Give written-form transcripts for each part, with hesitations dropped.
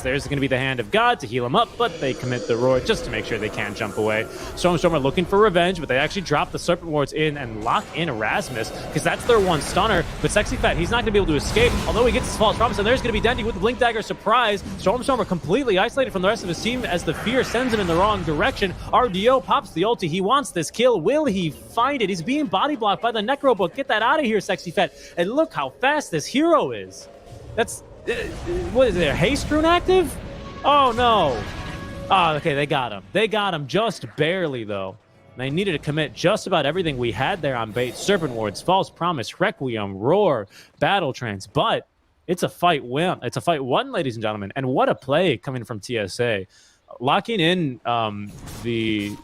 There's going to be the Hand of God to heal him up, but they commit the Roar just to make sure they can't jump away. Stormstorm are looking for revenge, but they actually drop the Serpent Wards in and lock in Erasmus, because that's their one stunner. But Sexy Fat, he's not going to be able to escape, although he gets his false promise, and there's going to be Dendy with the Blink Dagger surprise. Stormstorm are completely isolated from the rest of his team as the fear sends him in the wrong direction. RDO pops the ulti. He wants this kill. Will he find it? He's being body blocked by the Necro Book. Get that out of here, Sexy Fat. And look how fast this hero is. That's... what is there? Haste rune active? Oh, no. Oh, okay, they got him. They got him just barely, though. They needed to commit just about everything we had there on bait. Serpent Wards, False Promise, Requiem, Roar, Battle Trance. But it's a fight win. It's a fight won, ladies and gentlemen. And what a play coming from TSA. Locking in the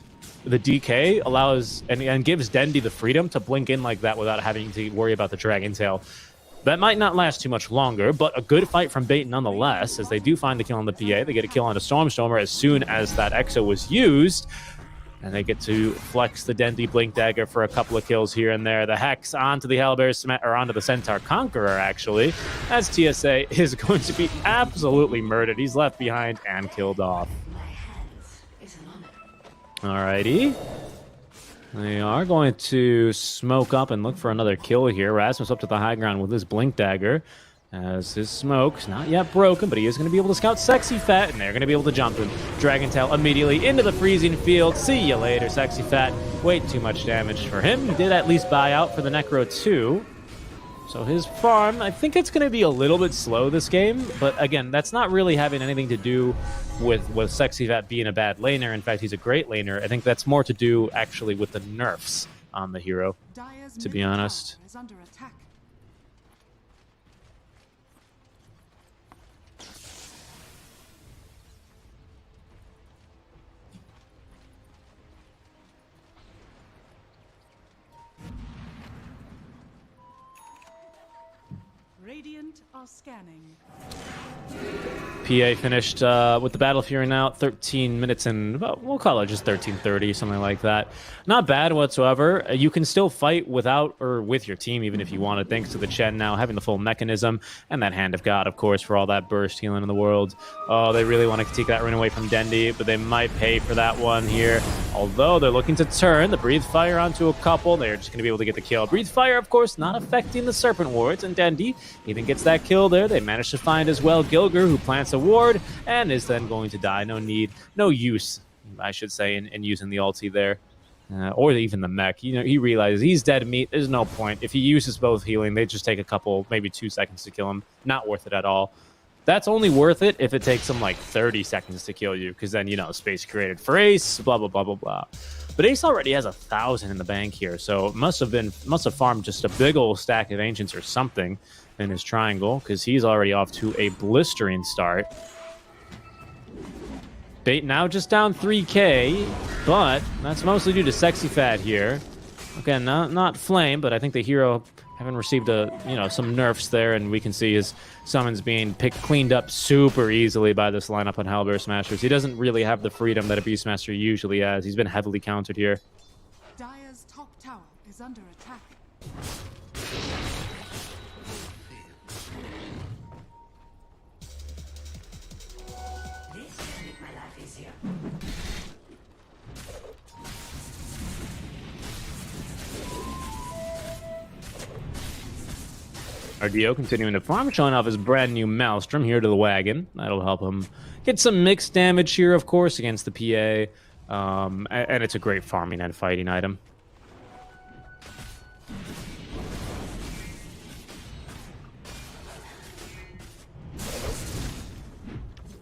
DK allows and gives Dendy the freedom to blink in like that without having to worry about the Dragon Tail. That might not last too much longer, but a good fight from Bait nonetheless, as they do find the kill on the PA. They get a kill on a Stormstormer as soon as that Exo was used, and they get to flex the Dendy Blink Dagger for a couple of kills here and there. The Hex onto the Hellbear, or onto the Centaur Conqueror, actually, as TSA is going to be absolutely murdered. He's left behind and killed off. Alrighty. They are going to smoke up and look for another kill here. Rasmus up to the high ground with his Blink Dagger, as his smoke's not yet broken, but he is going to be able to scout Sexy Fat, and they're going to be able to jump him. Dragon Tail immediately into the freezing field. See you later, Sexy Fat. Way too much damage for him. He did at least buy out for the Necro 2. So his farm, I think it's going to be a little bit slow this game, but again, that's not really having anything to do with Sexy Fat being a bad laner. In fact, he's a great laner. I think that's more to do actually with the nerfs on the hero, to be honest. Radiant are scanning. PA finished with the Battle Fury now, 13 minutes and about, we'll call it just 13:30, something like that. Not bad whatsoever. You can still fight without or with your team, even if you wanted, thanks to the Chen now having the full mechanism and that Hand of God, of course, for all that burst healing in the world. Oh, they really want to take that rune away from Dendy, but they might pay for that one here. Although they're looking to turn the Breathe Fire onto a couple, they're just going to be able to get the kill. Breathe Fire, of course, not affecting the Serpent Wards, and Dendy even gets that kill there. They managed to find as well Gilger, who plants a ward and is then going to die. No use, I should say, in using the ulti there. Or even the mech. You know, he realizes he's dead meat. There's no point. If he uses both healing, they just take a couple, maybe 2 seconds to kill him. Not worth it at all. That's only worth it if it takes him like 30 seconds to kill you, because then, you know, space created for Ace, blah, blah, blah, blah, blah. But Ace already has 1,000 in the bank here, so must have farmed just a big old stack of Ancients or something in his triangle, because he's already off to a blistering start. Bait now just down 3k, but that's mostly due to Sexy Fat here. Again, not Flame, but I think the hero having received some nerfs there, and we can see his summons being cleaned up super easily by this lineup on Hellbear Smashers. He doesn't really have the freedom that a Beastmaster usually has. He's been heavily countered here. Dire's top tower is under attack. RDO continuing to farm, showing off his brand new Maelstrom here to the wagon. That'll help him get some mixed damage here, of course, against the PA. And it's a great farming and fighting item.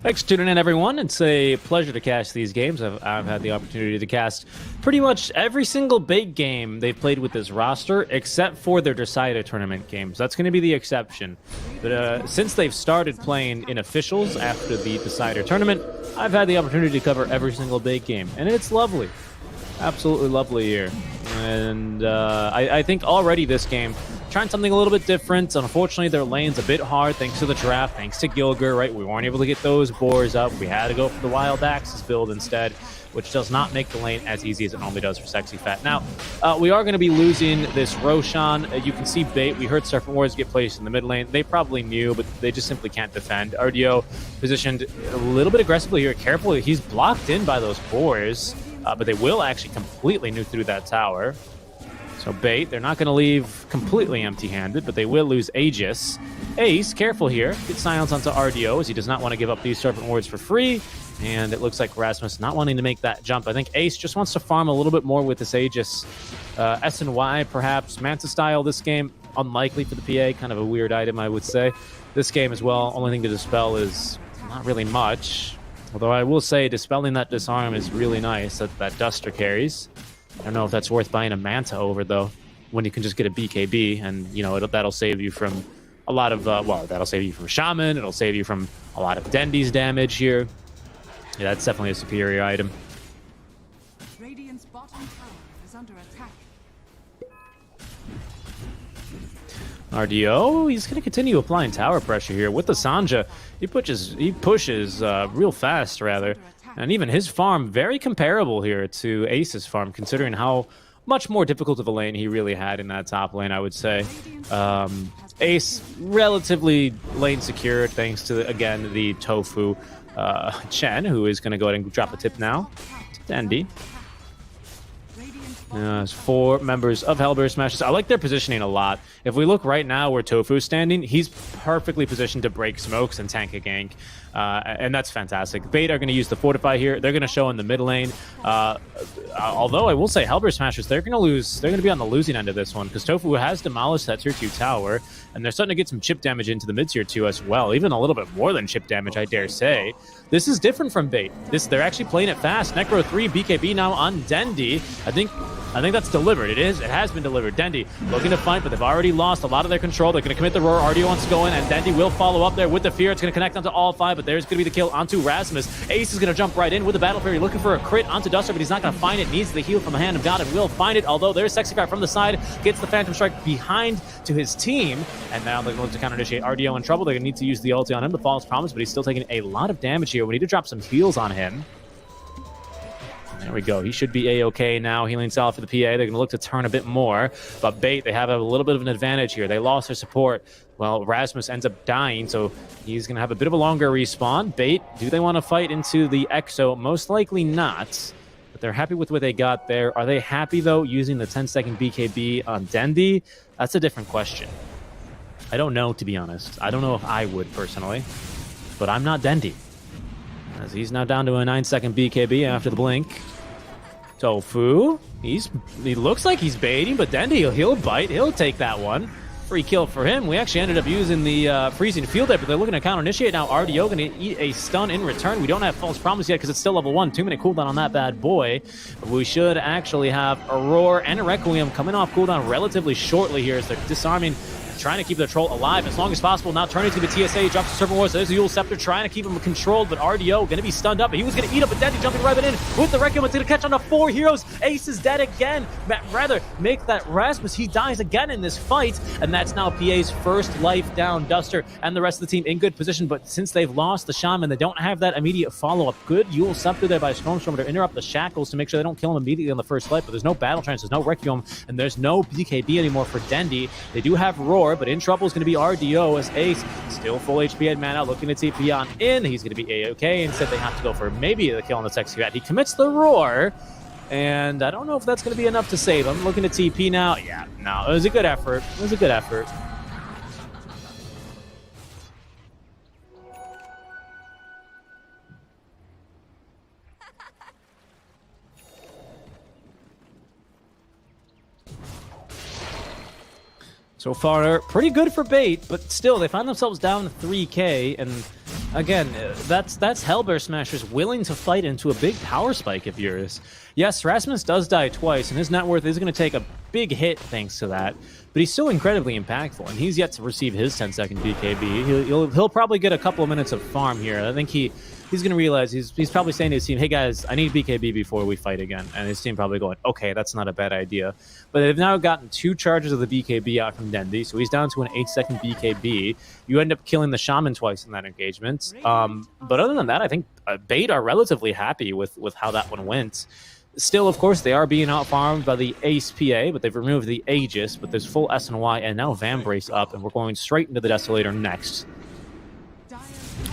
Thanks for tuning in, everyone. It's a pleasure to cast these games. I've had the opportunity to cast pretty much every single big game they've played with this roster, except for their Decider tournament games. That's going to be the exception. But since they've started playing in officials after the Decider tournament, I've had the opportunity to cover every single big game, and it's lovely. Absolutely lovely here. And I think already this game, trying something a little bit different. Unfortunately, their lane's a bit hard thanks to the draft, thanks to Gilger, right? We weren't able to get those boars up. We had to go for the Wild Axes build instead, which does not make the lane as easy as it normally does for Sexy Fat. Now, we are going to be losing this Roshan. You can see Bait. We heard Serpent Wards get placed in the mid lane. They probably knew, but they just simply can't defend. RDO positioned a little bit aggressively here. Careful, he's blocked in by those boars, but they will actually completely nuke through that tower. So Bait, they're not going to leave completely empty-handed, but they will lose Aegis. Ace, careful here. Get silence onto RDO, as he does not want to give up these Serpent Wards for free. And it looks like Rasmus not wanting to make that jump. I think Ace just wants to farm a little bit more with this Aegis. S&Y, perhaps. Manta style this game, unlikely for the PA. Kind of a weird item, I would say. This game as well, only thing to dispel is not really much. Although I will say, dispelling that disarm is really nice, that Duster carries. I don't know if that's worth buying a Manta over, though, when you can just get a BKB, and, you know, that'll save you from a lot of, well, that'll save you from Shaman, it'll save you from a lot of Dendi's damage here. Yeah, that's definitely a superior item. Radiant's bottom tower is under attack. RDO, he's going to continue applying tower pressure here with the Sanja. He pushes real fast, rather. And even his farm, very comparable here to Ace's farm, considering how much more difficult of a lane he really had in that top lane, I would say. Ace, relatively lane secured, thanks to, again, the Tofu Chen, who is going to go ahead and drop a tip now to Dendi. There's 4 members of Hellbear Smashers. I like their positioning a lot. If we look right now where Tofu's standing, he's perfectly positioned to break smokes and tank a gank. And that's fantastic. Bait are going to use the Fortify here. They're going to show in the mid lane. Although I will say Hellbear Smashers, they're going to lose. They're going to be on the losing end of this one because Tofu has demolished that tier 2 tower, and they're starting to get some chip damage into the mid tier 2 as well. Even a little bit more than chip damage, I dare say. This is different from Bait. They're actually playing it fast. Necro 3, BKB now on Dendi. I think that's delivered. It has been delivered. Dendi looking to fight, but they've already lost a lot of their control. They're going to commit the roar. RDO wants to go in, and Dendi will follow up there with the fear. It's going to connect onto all 5, but there's going to be the kill onto Rasmus. Ace is going to jump right in with the Battle Fury, looking for a crit onto Duster, but he's not going to find it. Needs the heal from the hand of God and will find it, although there's Sexy Fat from the side, gets the Phantom Strike behind to his team, and now they're going to counter-initiate RDO in trouble. They're going to need to use the ulti on him, the False Promise, but he's still taking a lot of damage here. We need to drop some heals on him. There we go. He should be A-okay now. Healing solid for the PA. They're going to look to turn a bit more. But Bait, they have a little bit of an advantage here. They lost their support. Well, Rasmus ends up dying, so he's going to have a bit of a longer respawn. Bait, do they want to fight into the Exo? Most likely not. But they're happy with what they got there. Are they happy, though, using the 10-second BKB on Dendi? That's a different question. I don't know, to be honest. I don't know if I would, personally. But I'm not Dendi. As he's now down to a 9-second BKB after the blink. Tofu, he looks like he's baiting, but Dendi, he'll bite. He'll take that one. Free kill for him. We actually ended up using the freezing field there, but they're looking to counter-initiate now. RDO going to eat a stun in return. We don't have False Promise yet because it's still level 1. 2-minute cooldown on that bad boy. But we should actually have a Roar and a Requiem coming off cooldown relatively shortly here as they're disarming, trying to keep the troll alive as long as possible. Now turning to the TSA, he drops the Serpent Wars. There's the Yule Scepter trying to keep him controlled, but RDO going to be stunned up. He was going to eat up a Dendi, jumping right in with the Requiem. It's going to catch on to 4 heroes. Ace is dead again. Rather, make that Rasmus. He dies again in this fight, and that's now PA's first life down. Duster and the rest of the team in good position, but since they've lost the Shaman, they don't have that immediate follow-up. Good Yule Scepter there by Stormstormer to interrupt the shackles to make sure they don't kill him immediately on the first life, but there's no Battle Trance, there's no Requiem, and there's no BKB anymore for Dendi. They do have Roar, but in trouble is going to be RDO as Ace, still full HP at mana, looking to TP on in. He's going to be A-okay. Instead, they have to go for maybe the kill on the Sexy Fat. He commits the Roar, and I don't know if that's going to be enough to save him. Looking to TP now. Yeah, no, it was a good effort. It was a good effort. So far, pretty good for Bait, but still, they find themselves down 3k, and again, that's Hellbear Smashers willing to fight into a big power spike of yours. Yes, Rasmus does die twice, and his net worth is going to take a big hit thanks to that, but he's still incredibly impactful, and he's yet to receive his 10-second BKB. He'll probably get a couple of minutes of farm here. I think he he's going to realize he's probably saying to his team, hey guys, I need BKB before we fight again. And his team probably going, okay, that's not a bad idea. But they've now gotten 2 charges of the BKB out from Dendi, so he's down to an 8-second BKB. You end up killing the Shaman twice in that engagement. But other than that, I think Bait are relatively happy with how that one went. Still, of course, they are being out-farmed by the Ace PA, but they've removed the Aegis, but there's full SNY, and now Vambrace up, and we're going straight into the Desolator next.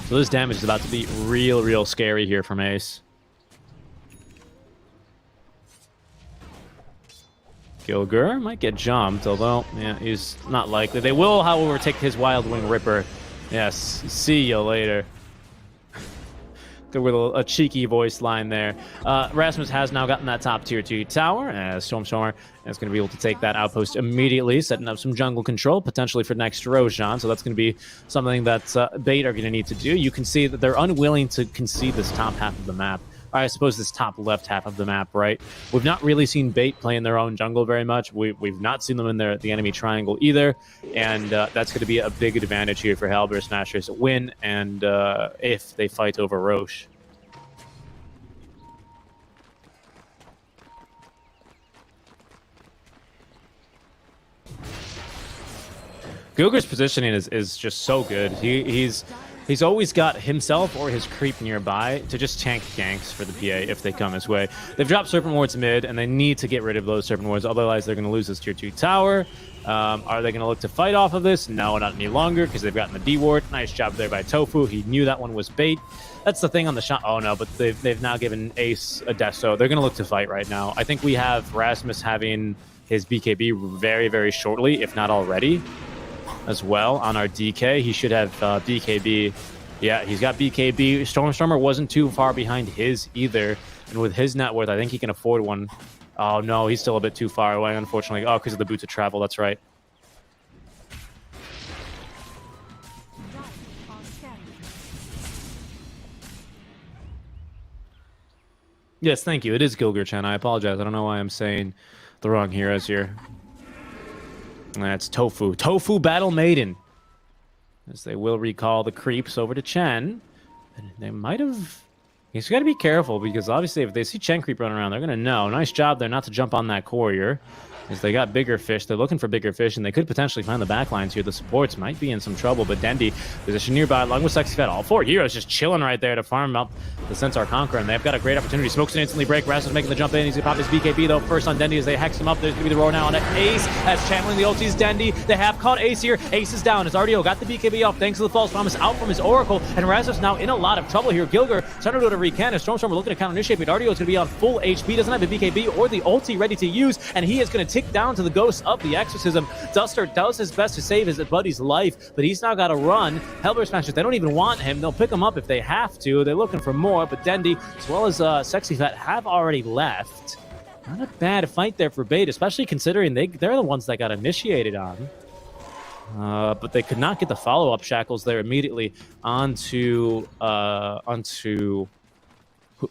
So this damage is about to be real scary here from Ace. Gilger might get jumped, although, yeah, he's not likely. They will, however, take his Wild Wing Ripper. Yes, see you later. With a cheeky voice line there. Rasmus has now gotten that top tier 2 tower, as Stormstormer is going to be able to take that outpost immediately, setting up some jungle control, potentially for next Roshan. So that's going to be something that Bait are going to need to do. You can see that they're unwilling to concede this top half of the map. Or I suppose this top left half of the map, right? We've not really seen Bait play in their own jungle very much. We've not seen them in the enemy triangle either, and that's going to be a big advantage here for Hellbear Smashers to win, and if they fight over Roche. Gilger's positioning is just so good. He's always got himself or his creep nearby to just tank ganks for the PA if they come his way. They've dropped Serpent Wards mid, and they need to get rid of those Serpent Wards, otherwise they're going to lose this tier 2 tower. Are they going to look to fight off of this? No, not any longer, because they've gotten the D ward. Nice job there by Tofu. He knew that one was bait. That's the thing on the shot. Oh no, but they've now given Ace a death, so they're going to look to fight right now. I think we have Rasmus having his BKB very shortly, if not already, as well on our DK. He should have BKB. Yeah, he's got BKB. Stormstormer wasn't too far behind his either, and with his net worth, I think he can afford one. Oh no, he's still a bit too far away, unfortunately. Oh, because of the boots of travel, that's right. Yes, thank you. It is Gilger-chan. I apologize. I don't know why I'm saying the wrong heroes here. That's Tofu. Tofu Battle Maiden. As they will recall the creeps over to Chen. And they might have... He's got to be careful, because obviously if they see Chen creep running around, they're going to know. Nice job there not to jump on that courier. As they got bigger fish. They're looking for bigger fish, and they could potentially find the backlines here. The supports might be in some trouble, but Dendi position nearby, along with Sexy Fat. All 4 heroes just chilling right there to farm up the Centaur Conqueror, and they've got a great opportunity. Smokes can instantly break. Rasmus making the jump in. He's going to pop his BKB, though, first on Dendi as they hex him up. There's going to be the roar now on Ace as channeling the ultis. Dendi, they have caught Ace here. Ace is down as RDO got the BKB off thanks to the false promise out from his Oracle, and Rasmus now in a lot of trouble here. Gilger trying to do a recan as Stormstormer looking to counter-initiate, but RDO is going to be on full HP, doesn't have a BKB or the ulti ready to use, and he is going to tick down to the Ghost of the Exorcism. Duster does his best to save his buddy's life, but he's now got to run. Hellbear Smashers, they don't even want him. They'll pick him up if they have to. They're looking for more, but Dendi, as well as Sexy Fat, have already left. Not a bad fight there for Bait, especially considering they're the ones that got initiated on. But they could not get the follow-up shackles there immediately onto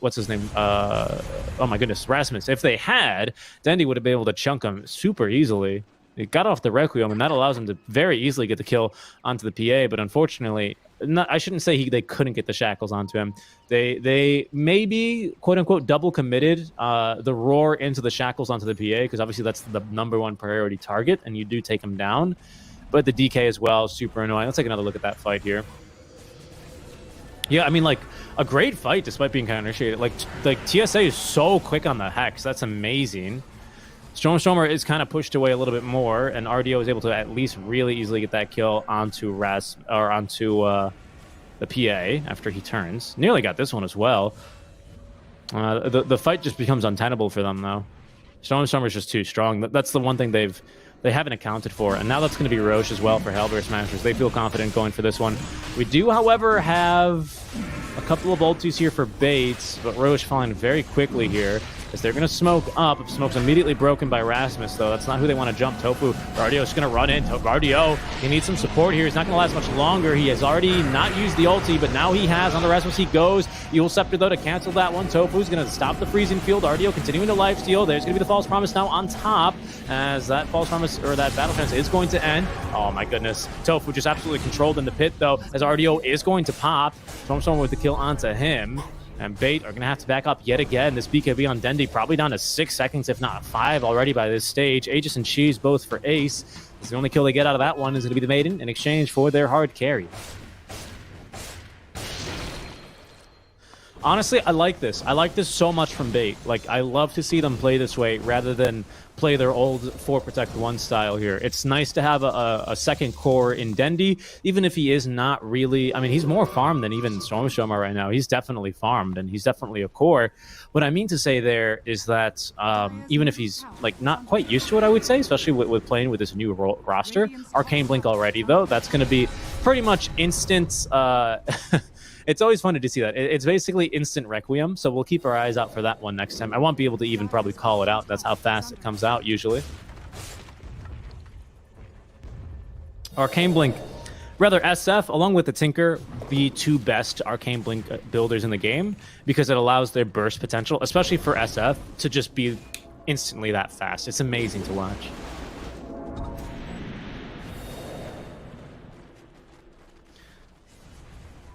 what's his name? Oh my goodness, Rasmus. If they had, Dendi would have been able to chunk him super easily. He got off the Requiem, and that allows him to very easily get the kill onto the PA, but unfortunately, I shouldn't say they couldn't get the shackles onto him. They maybe, quote-unquote, double committed the roar into the shackles onto the PA, because obviously that's the #1 priority target, and you do take him down. But the DK as well, super annoying. Let's take another look at that fight here. Yeah, I mean, like, a great fight despite being counter-initiated. Like TSA is so quick on the Hex. That's amazing. Stormstormer is kind of pushed away a little bit more, and RDO is able to at least really easily get that kill onto the PA after he turns. Nearly got this one as well. The fight just becomes untenable for them, though. Stormstormer is just too strong. That's the one thing they haven't accounted for, and now that's going to be Roche as well for Hellbear Smashers. They feel confident going for this one. We do, however, have a couple of ultis here for Bates, but Roche falling very quickly here. as they're going to smoke up. Smoke's immediately broken by Rasmus, though. That's not who they want to jump. Tofu, Ardio's going to run in. Ardio, he needs some support here. He's not going to last much longer. He has already not used the ulti, but now he has. On the Rasmus he goes. Eul Scepter, though, to cancel that one. Tofu's going to stop the freezing field. Ardio continuing to lifesteal. There's going to be the False Promise now on top, as that False Promise, or that Battle Trance, is going to end. Oh my goodness. Tofu just absolutely controlled in the pit, though, as Ardio is going to pop. Stormstormer with the kill onto him. And Bait are going to have to back up yet again. This BKB on Dendi probably down to 6 seconds, if not 5 already by this stage. Aegis and Cheese both for Ace. The only kill they get out of that one is going to be the Maiden in exchange for their hard carry. Honestly, I like this. I like this so much from Bait. Like, I love to see them play this way rather than play their old 4 Protect 1 style here. It's nice to have a second core in Dendi, even if he is not really... I mean, he's more farmed than even Stormstormer right now. He's definitely farmed, and he's definitely a core. What I mean to say there is that even if he's like not quite used to it, I would say, especially with playing with this new roster, Arcane Blink already, though, that's going to be pretty much instant... It's always fun to see that. It's basically instant Requiem, so we'll keep our eyes out for that one next time. I won't be able to even probably call it out. That's how fast it comes out, usually. Arcane Blink. Rather, SF, along with the Tinker, the 2 best Arcane Blink builders in the game, because it allows their burst potential, especially for SF, to just be instantly that fast. It's amazing to watch.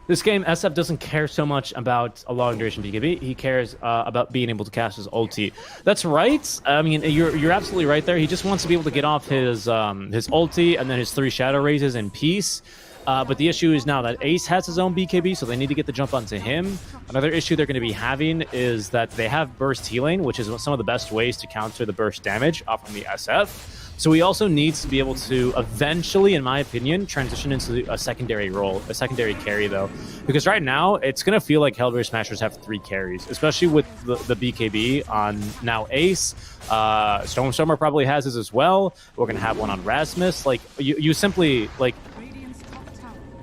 This game, SF doesn't care so much about a long duration BKB. He cares about being able to cast his ulti. That's right. I mean, you're absolutely right there. He just wants to be able to get off his ulti and then his 3 Shadow Raises in peace. But the issue is now that Ace has his own BKB, so they need to get the jump onto him. Another issue they're going to be having is that they have burst healing, which is some of the best ways to counter the burst damage off from the SF. So he also needs to be able to eventually, in my opinion, transition into a secondary role, a secondary carry, though. Because right now, it's going to feel like Hellbear Smashers have 3 carries, especially with the BKB on now Ace. Stormstormer probably has his as well. We're going to have one on Rasmus. Like, you simply, like...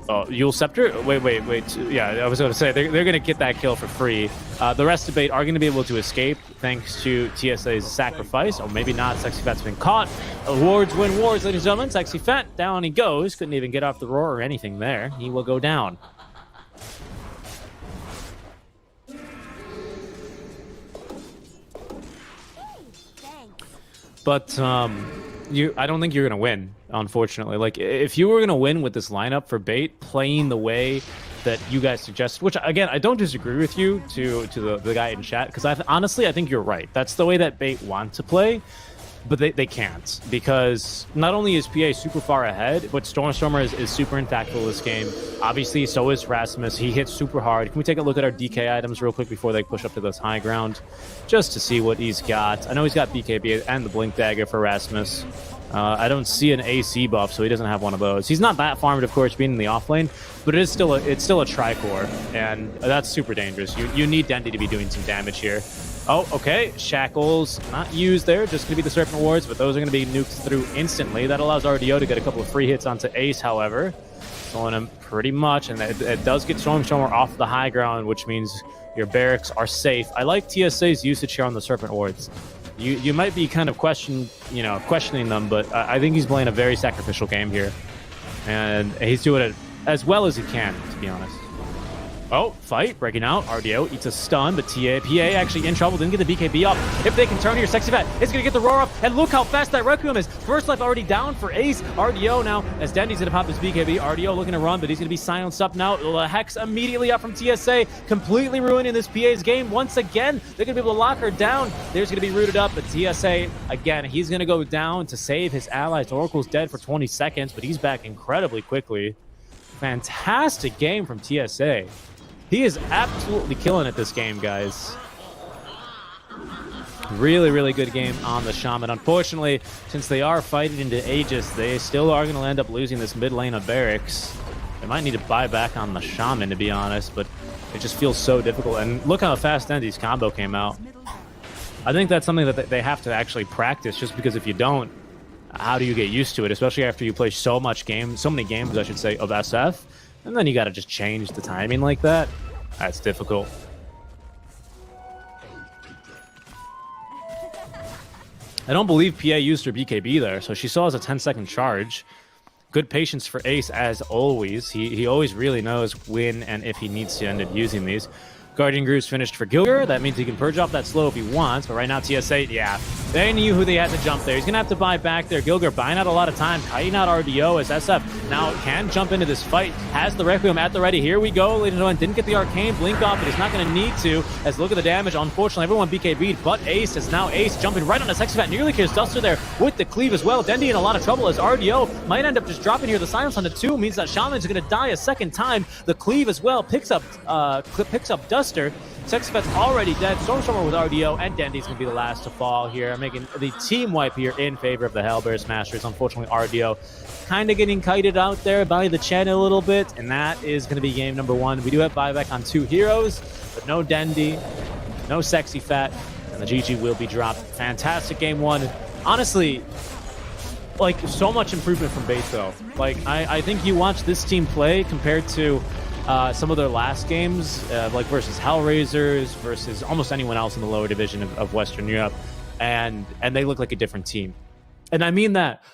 Oh, Eul Scepter? Wait. Yeah, I was going to say, they're going to get that kill for free. The rest of Bait are going to be able to escape thanks to TSA's sacrifice. Or maybe not. Sexy Fat's been caught. Wards win wars, ladies and gentlemen. Sexy Fat, down he goes. Couldn't even get off the roar or anything there. He will go down. But, I don't think you're going to win, unfortunately. Like, if you were going to win with this lineup for Bait, playing the way that you guys suggest, which, again, I don't disagree with you to the guy in chat, because honestly, I think you're right. That's the way that Bait want to play, but they can't, because not only is PA super far ahead, but Stormstormer is super impactful this game. Obviously, so is Rasmus. He hits super hard. Can we take a look at our DK items real quick before they push up to this high ground, just to see what he's got? I know he's got BKB and the Blink Dagger for Rasmus. I don't see an AC buff, so he doesn't have one of those. He's not that farmed, of course, being in the offlane, but it's still a Tricore, and that's super dangerous. You need Dendi to be doing some damage here. Oh, okay. Shackles not used there. Just going to be the Serpent Wards, but those are going to be nuked through instantly. That allows RDO to get a couple of free hits onto Ace, however. Killing him pretty much, and it does get Stormstormer off the high ground, which means your barracks are safe. I like TSA's usage here on the Serpent Wards. You might be kind of questioning them, but I think he's playing a very sacrificial game here. And he's doing it as well as he can, to be honest. Oh, fight, breaking out. RDO eats a stun, but PA actually in trouble. Didn't get the BKB off. If they can turn here, Sexy Fat is going to get the roar up. And look how fast that Requiem is. First life already down for Ace. RDO now, as Dendi's going to pop his BKB. RDO looking to run, but he's going to be silenced up now. Hex immediately up from TSA, completely ruining this PA's game. Once again, they're going to be able to lock her down. There's going to be rooted up, but TSA, again, he's going to go down to save his allies. Oracle's dead for 20 seconds, but he's back incredibly quickly. Fantastic game from TSA. He is absolutely killing it this game, guys. Really, really good game on the Shaman. Unfortunately, since they are fighting into Aegis, they still are going to end up losing this mid lane of Barracks. They might need to buy back on the Shaman, to be honest, but it just feels so difficult. And look how fast Dendi's combo came out. I think that's something that they have to actually practice, just because if you don't, how do you get used to it? Especially after you play so many games, I should say, of SF. And then you got to just change the timing like that. That's difficult. I don't believe PA used her BKB there, so she still has a 10-second charge. Good patience for Ace, as always. He always really knows when and if he needs to end up using these. Guardian Groove's finished for Gilger. That means he can purge off that slow if he wants, but right now TS8, yeah. They knew who they had to jump there. He's going to have to buy back there. Gilger buying out a lot of time, kiting out RDO as SF now can jump into this fight. Has the Requiem at the ready. Here we go, ladies and gentlemen. Didn't get the Arcane Blink off, but he's not going to need to, as look at the damage. Unfortunately, everyone BKB'd, but Ace is now Ace jumping right on the SexyFat. Nearly kills Duster there with the cleave as well. Dendi in a lot of trouble as RDO might end up just dropping here. The silence on the 2 means that Shaman's going to die a second time. The cleave as well picks up Duster. SexyFat's already dead. Stormstormer with RDO, and Dendi's going to be the last to fall here, making the team wipe here in favor of the Hellbear Smashers. Unfortunately, RDO kind of getting kited out there by the Chen a little bit, and that is going to be game number 1. We do have buyback on 2 heroes, but no Dendi, no SexyFat, and the GG will be dropped. Fantastic game 1. Honestly, like, so much improvement from Bait, though. Like, I think you watch this team play compared to some of their last games, like versus Hellraisers, versus almost anyone else in the lower division of Western Europe, and they look like a different team. And I mean that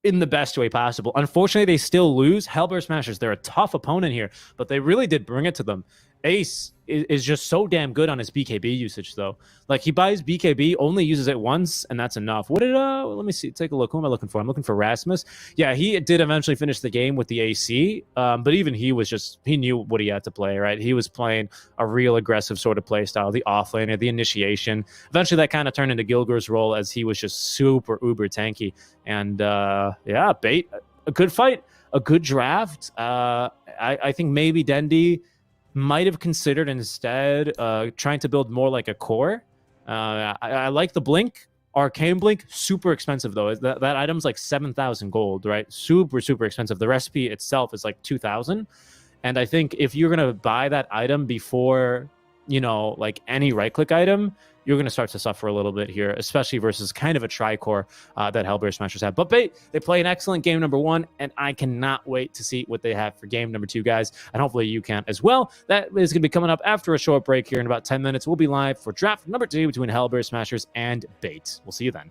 in the best way possible. Unfortunately, they still lose. Hellbear Smashers, they're a tough opponent here, but they really did bring it to them. Ace is just so damn good on his BKB usage, though. Like, he buys BKB, only uses it once, and that's enough. What did, let me see, take a look. Who am I looking for? I'm looking for Rasmus. Yeah, he did eventually finish the game with the AC, but even he was just, he knew what he had to play, right? He was playing a real aggressive sort of play style, the offlaner, the initiation. Eventually, that kind of turned into Gilger's role as he was just super uber tanky. And, yeah, Bait, a good fight, a good draft. I think maybe Dendi might have considered instead trying to build more like a core. I like the Blink. Arcane Blink, super expensive though. That item's like 7,000 gold, right? Super, super expensive. The recipe itself is like 2,000. And I think if you're going to buy that item before, you know, like any right-click item, you're going to start to suffer a little bit here, especially versus kind of a tri-core that Hellbear Smashers have. But Bait, they play an excellent game number 1, and I cannot wait to see what they have for game number 2, guys. And hopefully you can as well. That is going to be coming up after a short break here in about 10 minutes. We'll be live for draft number 2 between Hellbear Smashers and Bait. We'll see you then.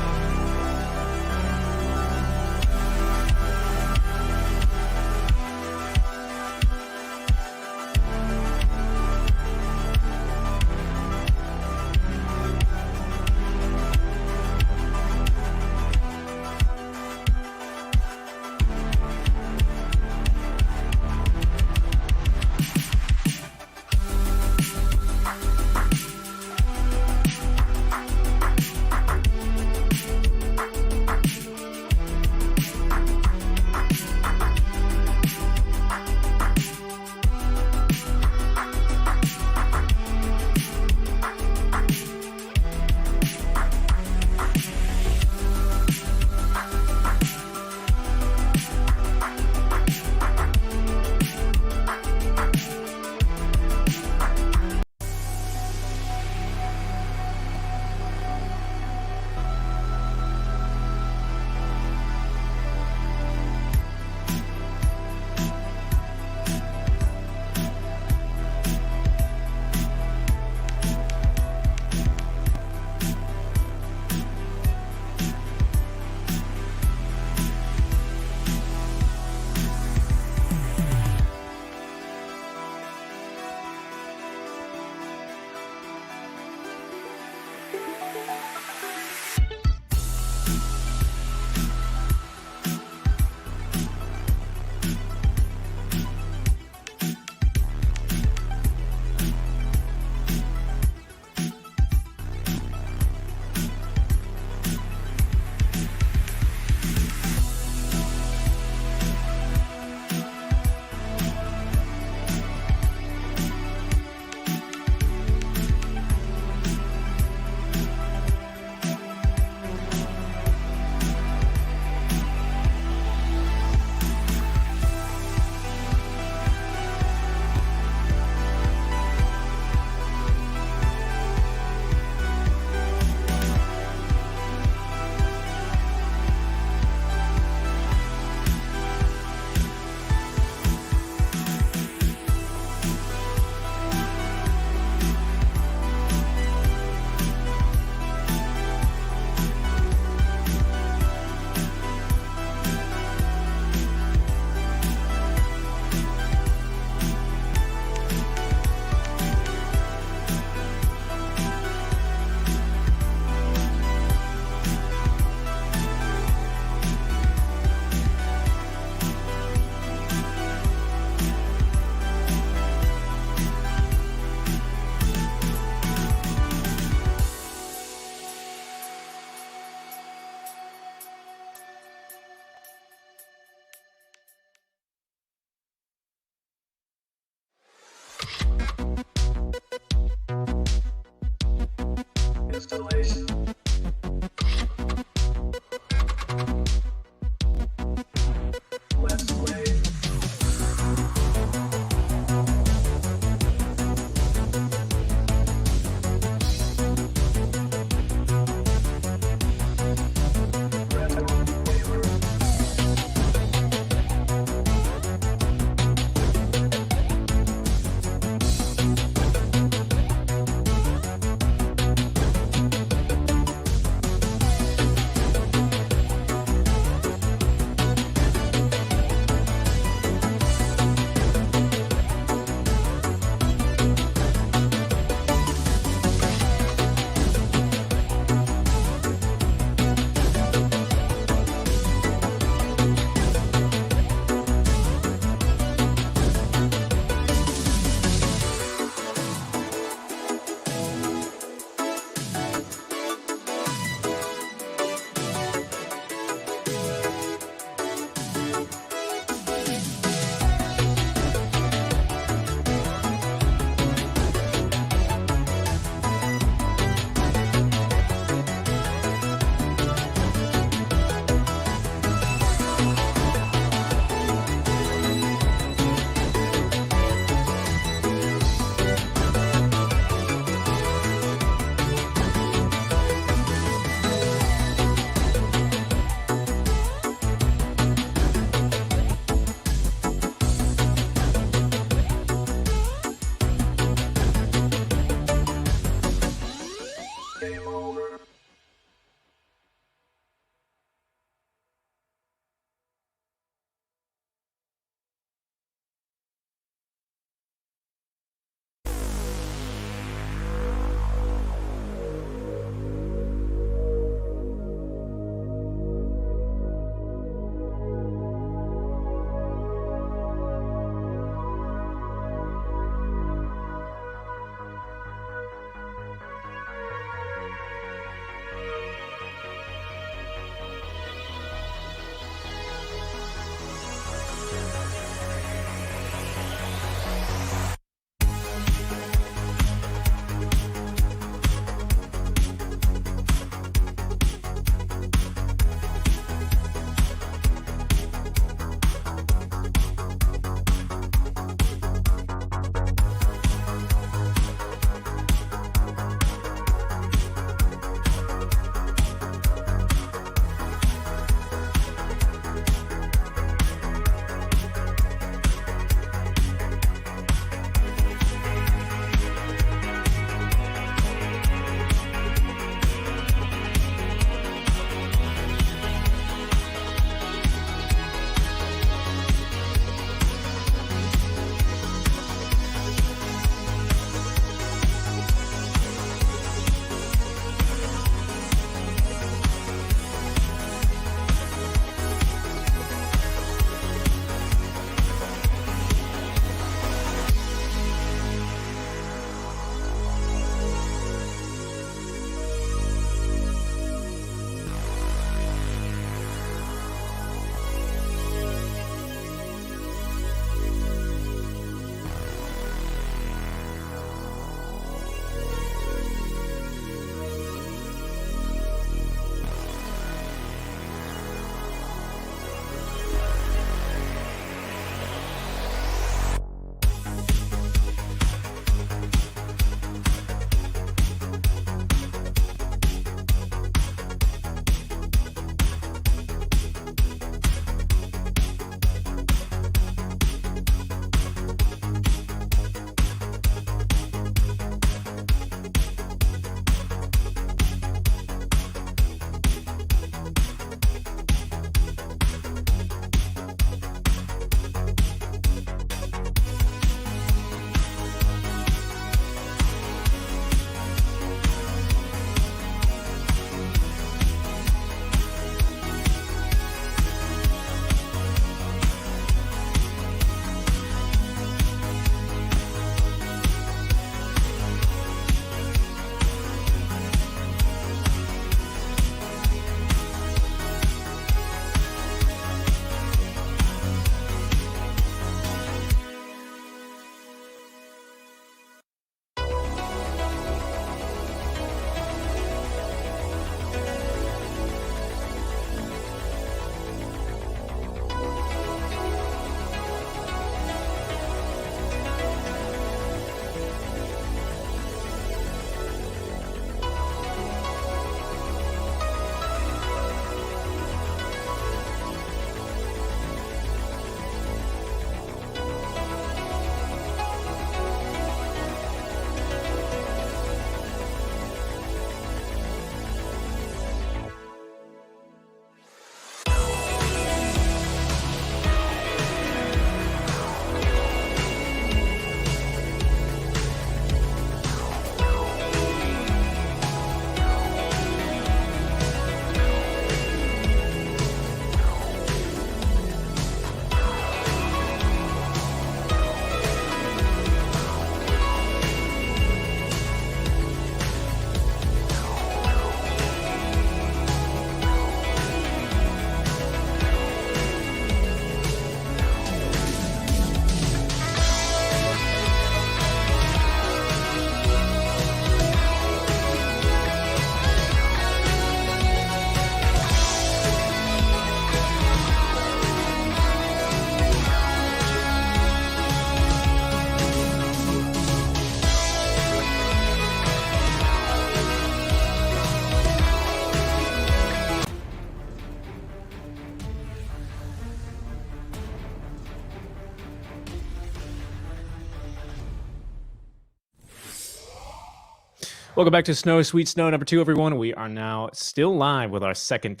Welcome back to Snow, Sweet Snow number 2, everyone. We are now still live with our second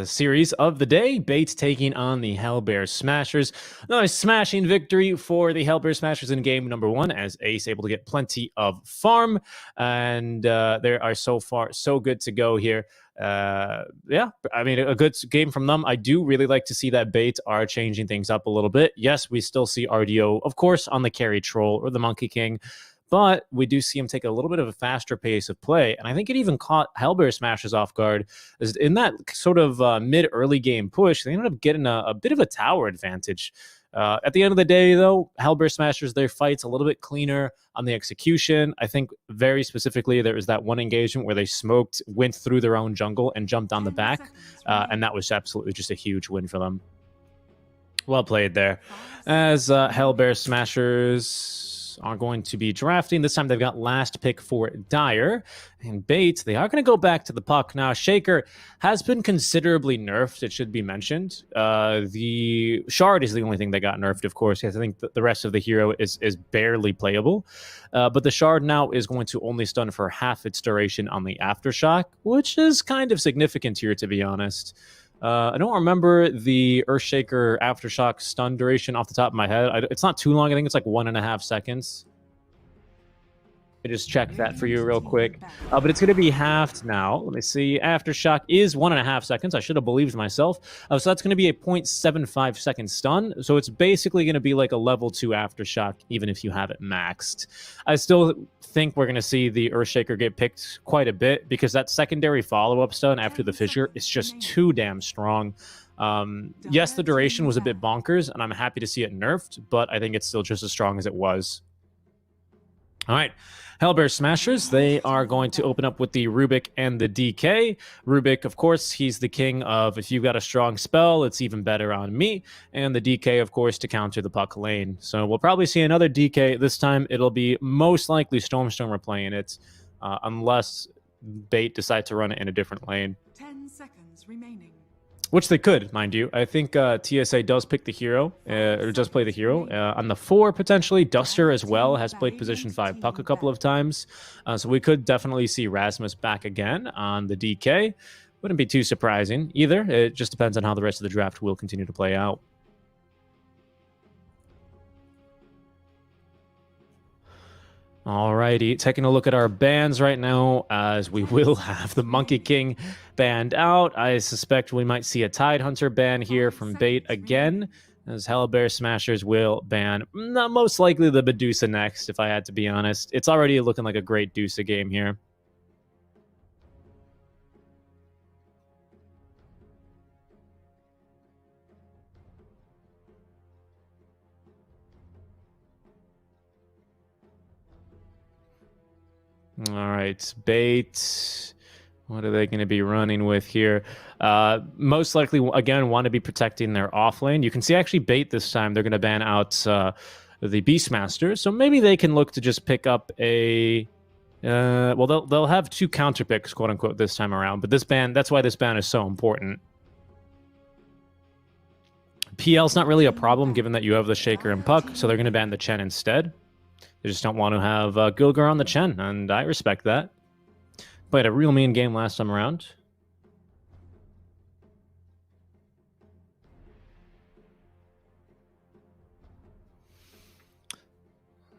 series of the day. Bates taking on the Hellbear Smashers. Another smashing victory for the Hellbear Smashers in game number 1, as Ace able to get plenty of farm. And they are so far so good to go here. Yeah, I mean, a good game from them. I do really like to see that Bates are changing things up a little bit. Yes, we still see RDO, of course, on the carry troll or the Monkey King. But we do see him take a little bit of a faster pace of play. And I think it even caught Hellbear Smashers off guard. As in that sort of mid-early game push, they ended up getting a bit of a tower advantage. At the end of the day, though, Hellbear Smashers, their fights a little bit cleaner on the execution. I think very specifically, there was that one engagement where they smoked, went through their own jungle, and jumped on the back. And that was absolutely just a huge win for them. Well played there. As Hellbear Smashers are going to be drafting. This time they've got last pick for Dire. And Bates, they are going to go back to the puck. Now, Shaker has been considerably nerfed, it should be mentioned. The Shard is the only thing that got nerfed, of course. Yes, I think the rest of the hero is barely playable. But the Shard now is going to only stun for half its duration on the Aftershock, which is kind of significant here, to be honest. I don't remember the Earthshaker Aftershock stun duration off the top of my head. It's not too long. I think it's like 1.5 seconds. Let me just check that for you real quick. But it's going to be halved now. Let me see. Aftershock is 1.5 seconds. I should have believed myself. So that's going to be a 0.75 second stun. So it's basically going to be like a level 2 Aftershock, even if you have it maxed. I still think we're going to see the Earthshaker get picked quite a bit because that secondary follow-up stun after the fissure is just too damn strong. Yes, the duration was a bit bonkers, and I'm happy to see it nerfed, but I think it's still just as strong as it was. All right, Hellbear Smashers, they are going to open up with the Rubik and the DK. Rubik, of course, he's the king of if you've got a strong spell, it's even better on me. And the DK, of course, to counter the puck lane. So we'll probably see another DK. This time it'll be most likely Stormstormer playing it, unless Bait decide to run it in a different lane. 10 seconds remaining. Which they could, mind you. I think TSA does pick the hero, or does play the hero. On the 4, potentially. Duster as well has played position 5 puck a couple of times. So we could definitely see Rasmus back again on the DK. Wouldn't be too surprising either. It just depends on how the rest of the draft will continue to play out. Alrighty, taking a look at our bans right now, as we will have the Monkey King banned out. I suspect we might see a Tidehunter ban here from Bait again, as Hellbear Smashers will ban, most likely the Medusa next, if I had to be honest. It's already looking like a great Dusa game here. All right, Bait. What are they going to be running with here? Most likely, again, want to be protecting their off lane. You can see actually Bait this time. They're going to ban out the Beastmaster. So maybe they can look to just pick up a... well, they'll have 2 counter picks, quote unquote, this time around. But this ban, that's why this ban is so important. PL's not really a problem given that you have the Shaker and Puck. So they're going to ban the Chen instead. They just don't want to have Gilgar on the Chen, and I respect that. Played a real mean game last time around.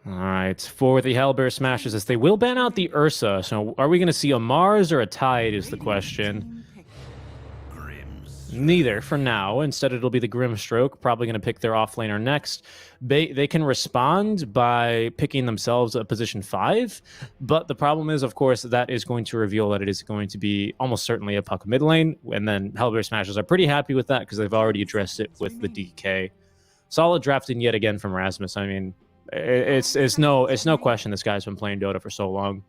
All right, for the Hellbear Smashers, as they will ban out the Ursa. So are we going to see a Mars or a Tide is the question. Neither for now. Instead, it'll be the Grimstroke. Probably going to pick their offlaner next. They can respond by picking themselves a position 5. But the problem is, of course, that is going to reveal that it is going to be almost certainly a puck mid lane. And then Hellbear Smashers are pretty happy with that because they've already addressed it with the DK. Solid drafting yet again from Rasmus. I mean, it's no question this guy's been playing Dota for so long.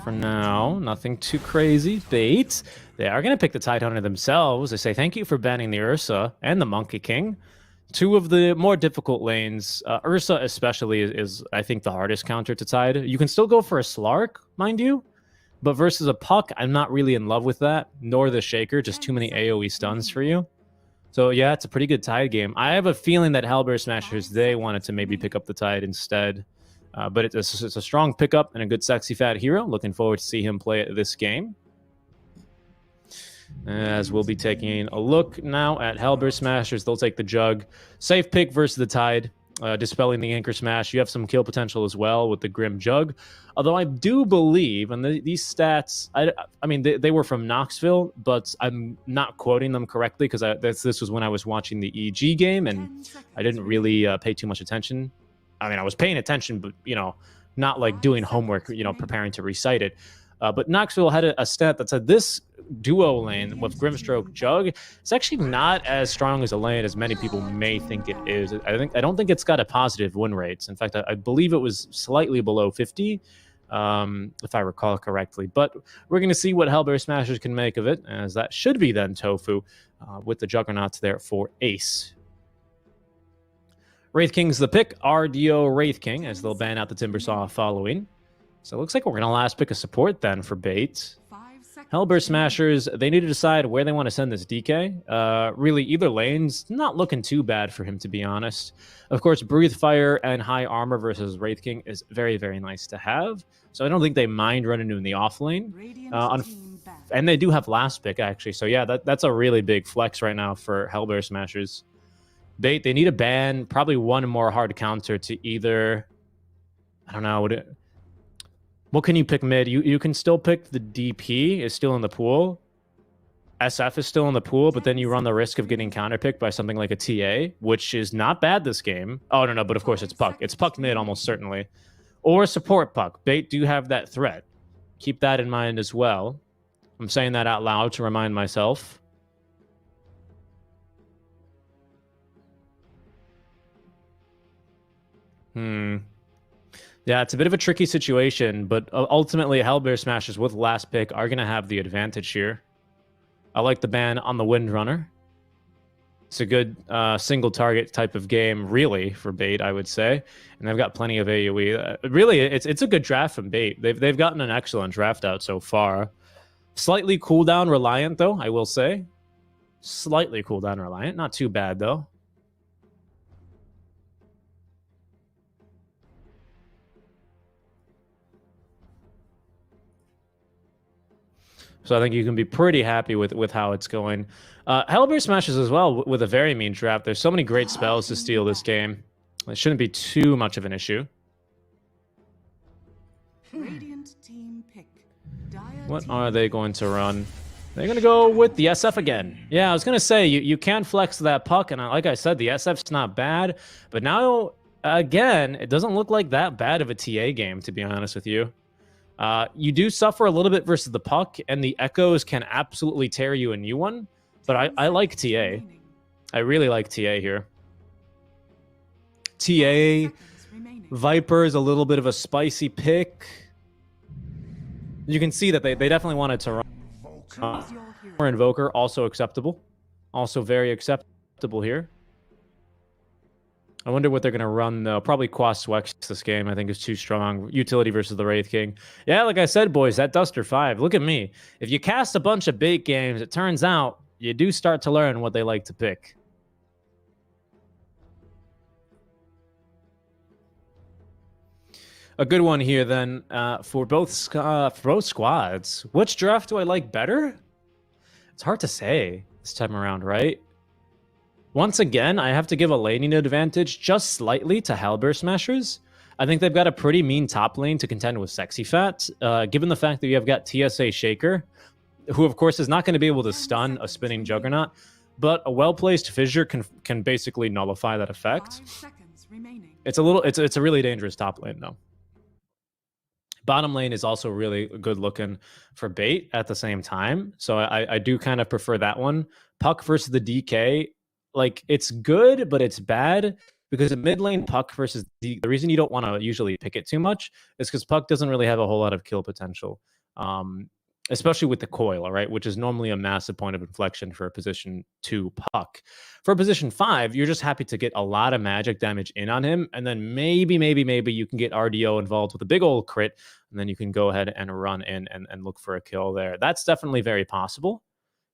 For now, nothing too crazy. Bait. They are going to pick the Tidehunter themselves. They say thank you for banning the Ursa and the Monkey King. 2 of the more difficult lanes. Ursa especially is, I think, the hardest counter to Tide. You can still go for a Slark, mind you. But versus a Puck, I'm not really in love with that. Nor the Shaker. Just too many AoE stuns for you. So yeah, it's a pretty good tide game. I have a feeling that Hellbear Smashers, they wanted to maybe pick up the tide instead. But it's a strong pickup and a good sexy fat hero. Looking forward to see him play this game. As we'll be taking a look now at Hellbear Smashers. They'll take the Jug. Safe pick versus the Tide. Dispelling the Anchor Smash. You have some kill potential as well with the Grim Jug. Although I do believe, and these stats, I mean, they were from Knoxville, but I'm not quoting them correctly because this was when I was watching the EG game, and I didn't really pay too much attention. I mean, I was paying attention, but, you know, not like doing homework, you know, preparing to recite it. But Knoxville had a stat that said this duo lane with Grimstroke Jug, it's actually not as strong as a lane as many people may think it is. I don't think it's got a positive win rates. In fact, I believe it was slightly below 50, if I recall correctly. But we're going to see what Hellbear Smashers can make of it, as that should be then Tofu with the Juggernauts there for Ace. Wraith King's the pick. RDO Wraith King, as they'll ban out the Timbersaw following. So it looks like we're going to last pick a support then for bait. Hellbear Smashers, they need to decide where they want to send this DK. Really, either lane's not looking too bad for him, to be honest. Of course, Breathe Fire and High Armor versus Wraith King is very, very nice to have. So I don't think they mind running in the off lane. And they do have last pick, actually. So yeah, that's a really big flex right now for Hellbear Smashers. Bait, they need a ban, probably one more hard counter to either... I don't know, what can you pick mid? You can still pick the DP is still in the pool. SF is still in the pool, but then you run the risk of getting counterpicked by something like a TA, which is not bad this game. Oh, no, but of course it's Puck. It's Puck mid almost certainly. Or support Puck. Bait do have that threat. Keep that in mind as well. I'm saying that out loud to remind myself. Yeah, it's a bit of a tricky situation, but ultimately, Hellbear Smashers with last pick are going to have the advantage here. I like the ban on the Windrunner. It's a good single target type of game, really, for Bait, I would say. And they've got plenty of AoE. Really, it's a good draft from Bait. They've gotten an excellent draft out so far. Slightly cooldown reliant, though, I will say. Slightly cooldown reliant. Not too bad, though. So I think you can be pretty happy with how it's going. Hellbear Smashers as well with a very mean draft. There's so many great spells to steal this game. It shouldn't be too much of an issue. What are they going to run? They're going to go with the SF again. Yeah, I was going to say, you can flex that Puck, and like I said, the SF's not bad. But now, again, it doesn't look like that bad of a TA game, to be honest with you. You do suffer a little bit versus the Puck, and the Echoes can absolutely tear you a new one. But I like TA. I really like TA here. TA, Viper is a little bit of a spicy pick. You can see that they definitely wanted to run. Or Invoker, also acceptable. Also very acceptable here. I wonder what they're going to run, though. Probably Quas Swex this game, I think, is too strong. Utility versus the Wraith King. Yeah, like I said, boys, that Duster 5. Look at me. If you cast a bunch of bait games, it turns out you do start to learn what they like to pick. A good one here, then, for both squads. Which draft do I like better? It's hard to say this time around, right? Once again, I have to give a laning advantage just slightly to Hellbear Smashers. I think they've got a pretty mean top lane to contend with Sexy Fat, given the fact that you have got TSA Shaker, who of course is not going to be able to stun a spinning Juggernaut, but a well-placed Fissure can basically nullify that effect. It's a really dangerous top lane though. Bottom lane is also really good looking for Bait at the same time, so I do kind of prefer that one. Puck versus the DK. Like, it's good, but it's bad because the mid lane Puck versus the reason you don't want to usually pick it too much is because Puck doesn't really have a whole lot of kill potential, especially with the coil, right? Which is normally a massive point of inflection for a position 2 Puck. For a position 5, you're just happy to get a lot of magic damage in on him, and then maybe you can get RDO involved with a big old crit, and then you can go ahead and run in and look for a kill there. That's definitely very possible.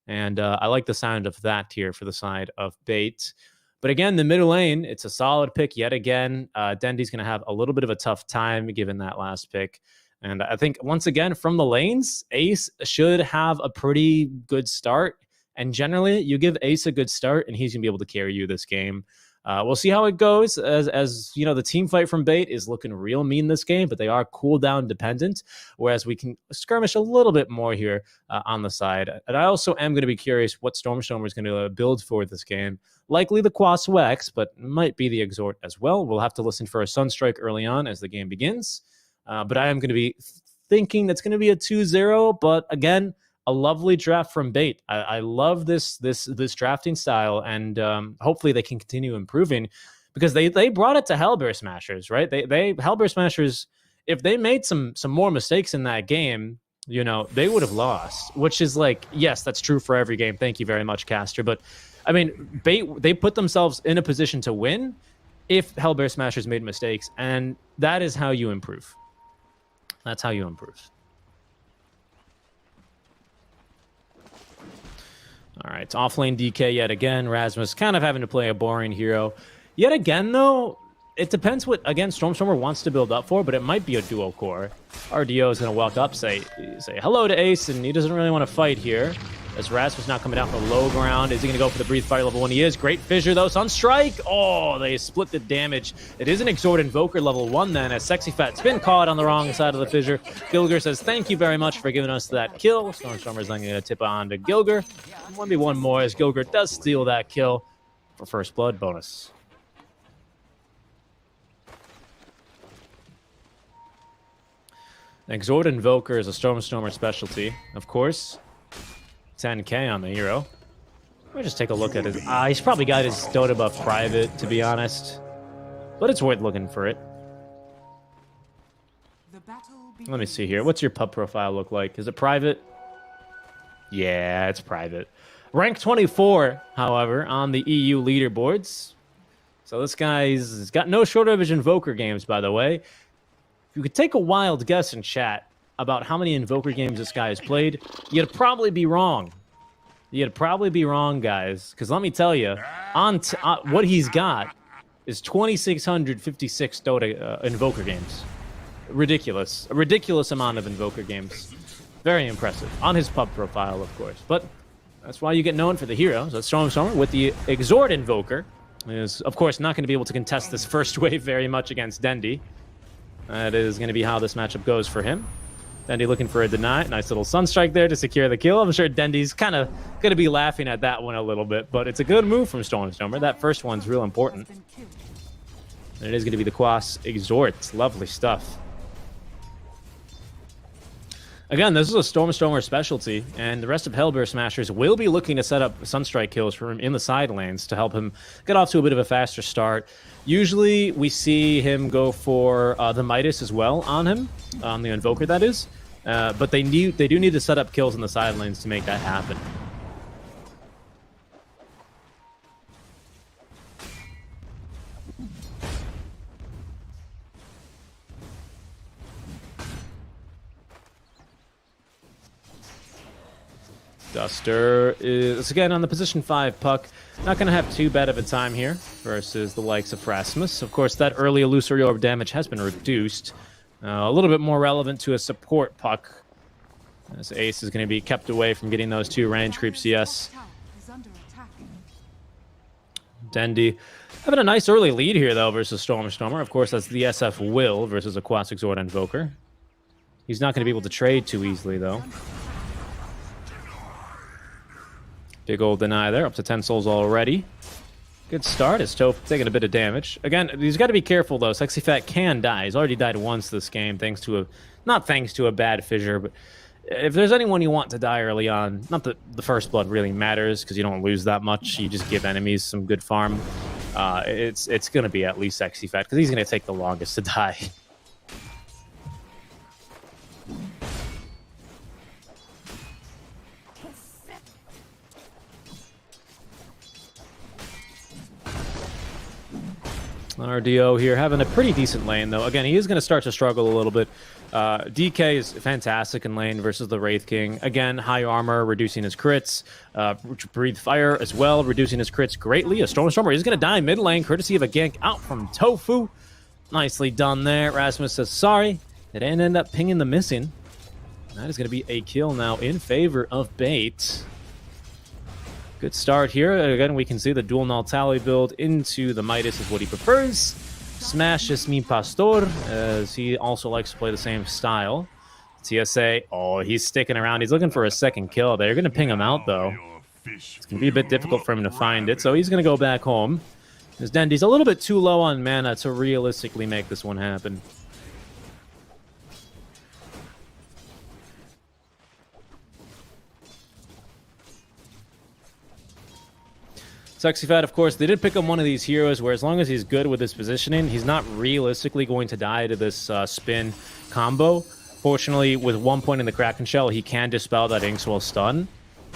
And I like the sound of that here for the side of Bait. But again, the middle lane, it's a solid pick yet again. Dendy's going to have a little bit of a tough time given that last pick. And I think, once again, from the lanes, Ace should have a pretty good start. And generally, you give Ace a good start, and he's going to be able to carry you this game. We'll see how it goes. As you know, the team fight from Bait is looking real mean this game, but they are cooldown dependent, whereas we can skirmish a little bit more here on the side. And I also am going to be curious what Stormstormer is going to build for this game. Likely the Quas Wex, but might be the Exhort as well. We'll have to listen for a Sunstrike early on as the game begins. But I am going to be thinking that's going to be a 2-0, but again, a lovely draft from Bait. I love this drafting style, and hopefully they can continue improving, because they brought it to Hellbear Smashers, right? They Hellbear Smashers, if they made some more mistakes in that game, you know, they would have lost. Which is like, yes, that's true for every game. Thank you very much, Caster. But I mean, Bait, they put themselves in a position to win if Hellbear Smashers made mistakes, and that is how you improve. That's how you improve. All right, it's off-lane DK yet again. Rasmus kind of having to play a boring hero. Yet again, though, it depends what, again, Stormstormer wants to build up for, but it might be a dual core. RDO is going to walk up, say hello to Ace, and he doesn't really want to fight here. As Rasmus not coming down from low ground. Is he going to go for the Breathe Fire level 1? He is. Great Fissure, though. Sunstrike! Oh, they split the damage. It is an Exhort Invoker level 1, then, as Sexy Fat's been caught on the wrong side of the Fissure. Gilger says, thank you very much for giving us that kill. Stormstormer's then going to tip on to Gilger. 1v1 more as Gilger does steal that kill for First Blood bonus. Exhort Invoker is a Stormstormer specialty, of course. 10k on the hero. Let me just take a look at his... he's probably got his Dota buff private, to be honest. But it's worth looking for it. Let me see here. What's your pub profile look like? Is it private? Yeah, it's private. Rank 24, however, on the EU leaderboards. So this guy's got no shortage of Invoker games, by the way. If you could take a wild guess in chat about how many Invoker games this guy has played, you'd probably be wrong. You'd probably be wrong, guys. Because let me tell you, what he's got is 2,656 Dota Invoker games. Ridiculous. A ridiculous amount of Invoker games. Very impressive. On his pub profile, of course. But that's why you get known for the hero. So Stormstormer with the Exhort Invoker is, of course, not going to be able to contest this first wave very much against Dendy. That is going to be how this matchup goes for him. Dendy looking for a deny. Nice little Sunstrike there to secure the kill. I'm sure Dendy's kind of going to be laughing at that one a little bit, but it's a good move from Stormstormer. That first one's real important. And it is going to be the Quas Exhort. Lovely stuff. Again, this is a Stormstormer specialty, and the rest of Hellbear Smashers will be looking to set up Sunstrike kills for him in the side lanes to help him get off to a bit of a faster start. Usually, we see him go for the Midas as well on him, on the Invoker, that is. But they do need to set up kills in the side lanes to make that happen. Duster is, again, on the position 5 puck. Not going to have too bad of a time here versus the likes of Rasmus. Of course, that early Illusory Orb damage has been reduced. A little bit more relevant to a support puck. As Ace is going to be kept away from getting those 2 range creeps, yes. Dendy having a nice early lead here, though, versus Stormstormer. Of course, that's the SF Will versus a Quas Exhort Invoker. He's not going to be able to trade too easily, though. Big old deny there, up to 10 souls already. Good start as Toph taking a bit of damage. Again, he's got to be careful, though. Sexy Fat can die. He's already died once this game, thanks to a... Not thanks to a bad fissure, but if there's anyone you want to die early on, not that the first blood really matters, because you don't lose that much. You just give enemies some good farm. It's going to be at least Sexy Fat, because he's going to take the longest to die. RDO here having a pretty decent lane, though. Again, he is going to start to struggle a little bit. DK is fantastic in lane versus the Wraith King. Again, high armor, reducing his crits. Breathe Fire as well, reducing his crits greatly. A Stormstormer is going to die mid lane, courtesy of a gank out from Tofu. Nicely done there. Rasmus says, sorry, it didn't end up pinging the missing. That is going to be a kill now in favor of Bait. Good start here. Again, we can see the dual null tally build into the Midas is what he prefers. Smash is mi pastor, as he also likes to play the same style. TSA, oh, he's sticking around. He's looking for a second kill. They're going to ping him out, though. It's going to be a bit difficult for him to find it, so he's going to go back home. Because Dendy's a little bit too low on mana to realistically make this one happen. Sexy Fat, of course, they did pick him one of these heroes where as long as he's good with his positioning, he's not realistically going to die to this spin combo. Fortunately, with 1 point in the Kraken Shell, he can dispel that Inkswell stun.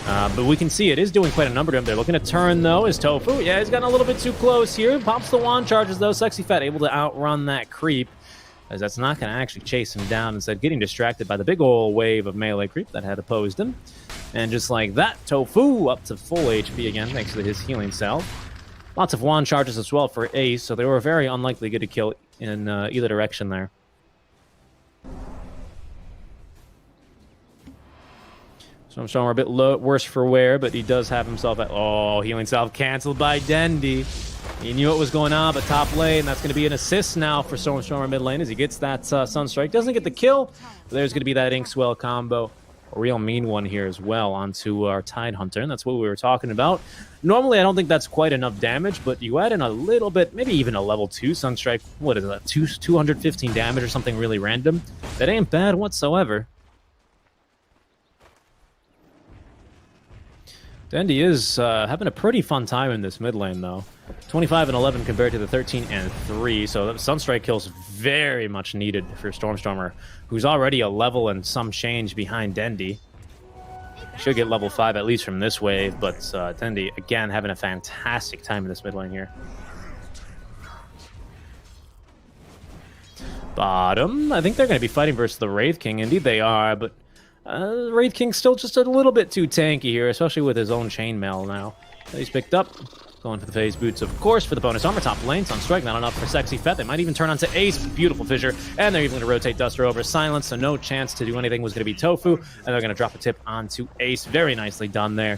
But we can see it is doing quite a number to him. They're looking to turn, though, is Tofu. Yeah, he's gotten a little bit too close here. Pops the wand charges, though. Sexy Fat able to outrun that creep, as that's not going to actually chase him down. Instead, getting distracted by the big ol' wave of melee creep that had opposed him. And just like that, Tofu up to full HP again, thanks to his healing salve. Lots of wand charges as well for Ace, so they were very unlikely good to kill in either direction there. So I'm showing we're a bit worse for wear, but he does have himself at... Oh, healing salve canceled by Dendy. He knew what was going on, but top lane, that's going to be an assist now for Stormstormer mid lane as he gets that Sunstrike. Doesn't get the kill, but there's going to be that Inkswell combo. A real mean one here as well onto our Tide Hunter, and that's what we were talking about. Normally, I don't think that's quite enough damage, but you add in a little bit, maybe even a level 2 Sunstrike. What is that, 215 damage or something really random? That ain't bad whatsoever. Dendy is having a pretty fun time in this mid lane, though. 25 and 11 compared to the 13 and 3, so that Sunstrike kill's very much needed for Stormstormer, who's already a level and some change behind Dendy. Should get level 5 at least from this wave, but Dendy, again, having a fantastic time in this mid lane here. Bottom, I think they're going to be fighting versus the Wraith King. Indeed they are, but Wraith King's still just a little bit too tanky here, especially with his own chainmail now. He's picked up. Going for the phase boots, of course, for the bonus armor. Top lane, Sunstrike, not enough for Sexy Fat. They might even turn onto Ace. Beautiful fissure. And they're even going to rotate Duster over Silence, so no chance to do anything was going to be Tofu. And they're going to drop a tip onto Ace. Very nicely done there.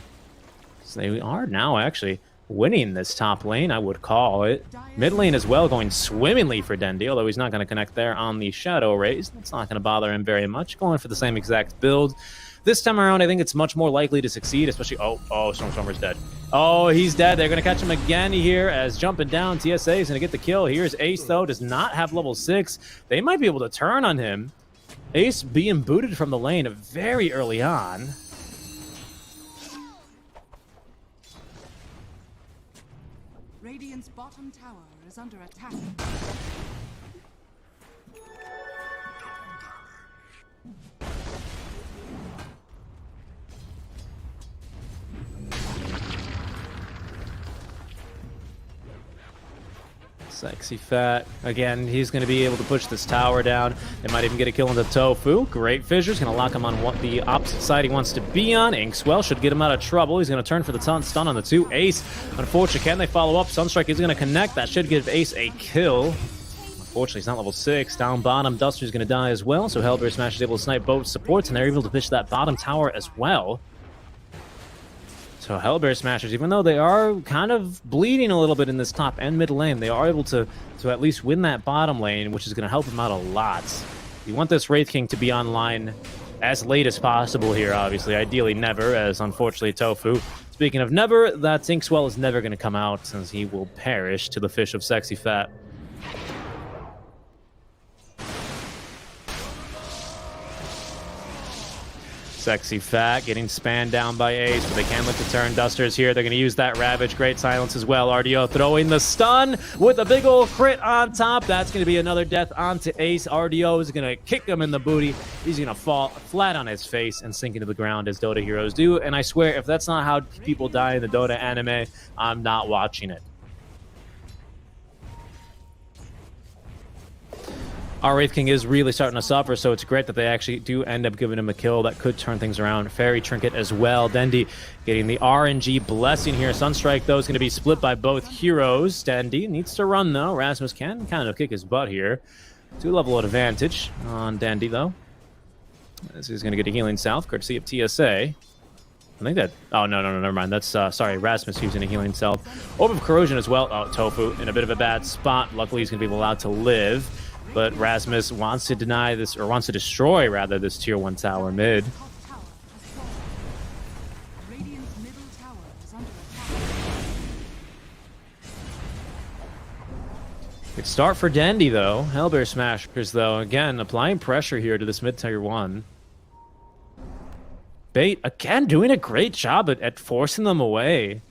So they are now actually winning this top lane, I would call it. Mid lane as well, going swimmingly for Dendy, although he's not going to connect there on the Shadow Rays. That's not going to bother him very much. Going for the same exact build. This time around, I think it's much more likely to succeed, especially... Oh, Stormstormer's dead. Oh, he's dead. They're going to catch him again here as jumping down. TSA is going to get the kill. Here's Ace, though. Does not have level 6. They might be able to turn on him. Ace being booted from the lane very early on. Radiant's bottom tower is under attack. Sexy Fat. Again, he's going to be able to push this tower down. They might even get a kill into Tofu. Great Fissure's going to lock him on what the opposite side he wants to be on. Inkswell should get him out of trouble. He's going to turn for the stun on the 2. Ace, unfortunately, can they follow up? Sunstrike is going to connect. That should give Ace a kill. Unfortunately, he's not level 6. Down bottom, Duster's going to die as well. So Hellbear Smashers is able to snipe both supports, and they're able to push that bottom tower as well. So Hellbear Smashers, even though they are kind of bleeding a little bit in this top and mid lane, they are able to at least win that bottom lane, which is going to help them out a lot. You want this Wraith King to be online as late as possible here, obviously. Ideally never, as unfortunately Tofu. Speaking of never, that Inkswell is never going to come out, since he will perish to the fish of Sexy Fat. Sexy Fat getting spanned down by Ace, but they can look to turn. Dusters here. They're going to use that Ravage. Great Silence as well. RDO throwing the stun with a big old crit on top. That's going to be another death onto Ace. RDO is going to kick him in the booty. He's going to fall flat on his face and sink into the ground as Dota heroes do. And I swear, if that's not how people die in the Dota anime, I'm not watching it. Our Wraith King is really starting to suffer, so it's great that they actually do end up giving him a kill that could turn things around. Fairy Trinket as well. Dendy getting the RNG blessing here. Sunstrike, though, is going to be split by both heroes. Dendy needs to run, though. Rasmus can kind of kick his butt here. 2-level advantage on Dendy, though. This is going to get a healing south, courtesy of TSA. I think that... Oh, no, never mind. That's, sorry, Rasmus using a healing south. Orb of Corrosion as well. Oh, Tofu in a bit of a bad spot. Luckily, he's going to be allowed to live. But Rasmus wants to deny this, or wants to destroy, rather, this tier 1 tower mid. Radiant's middle tower is under attack. Good start for Dendy, though. Hellbear Smashers, though, again, applying pressure here to this mid-tier 1. Bait, again, doing a great job at forcing them away.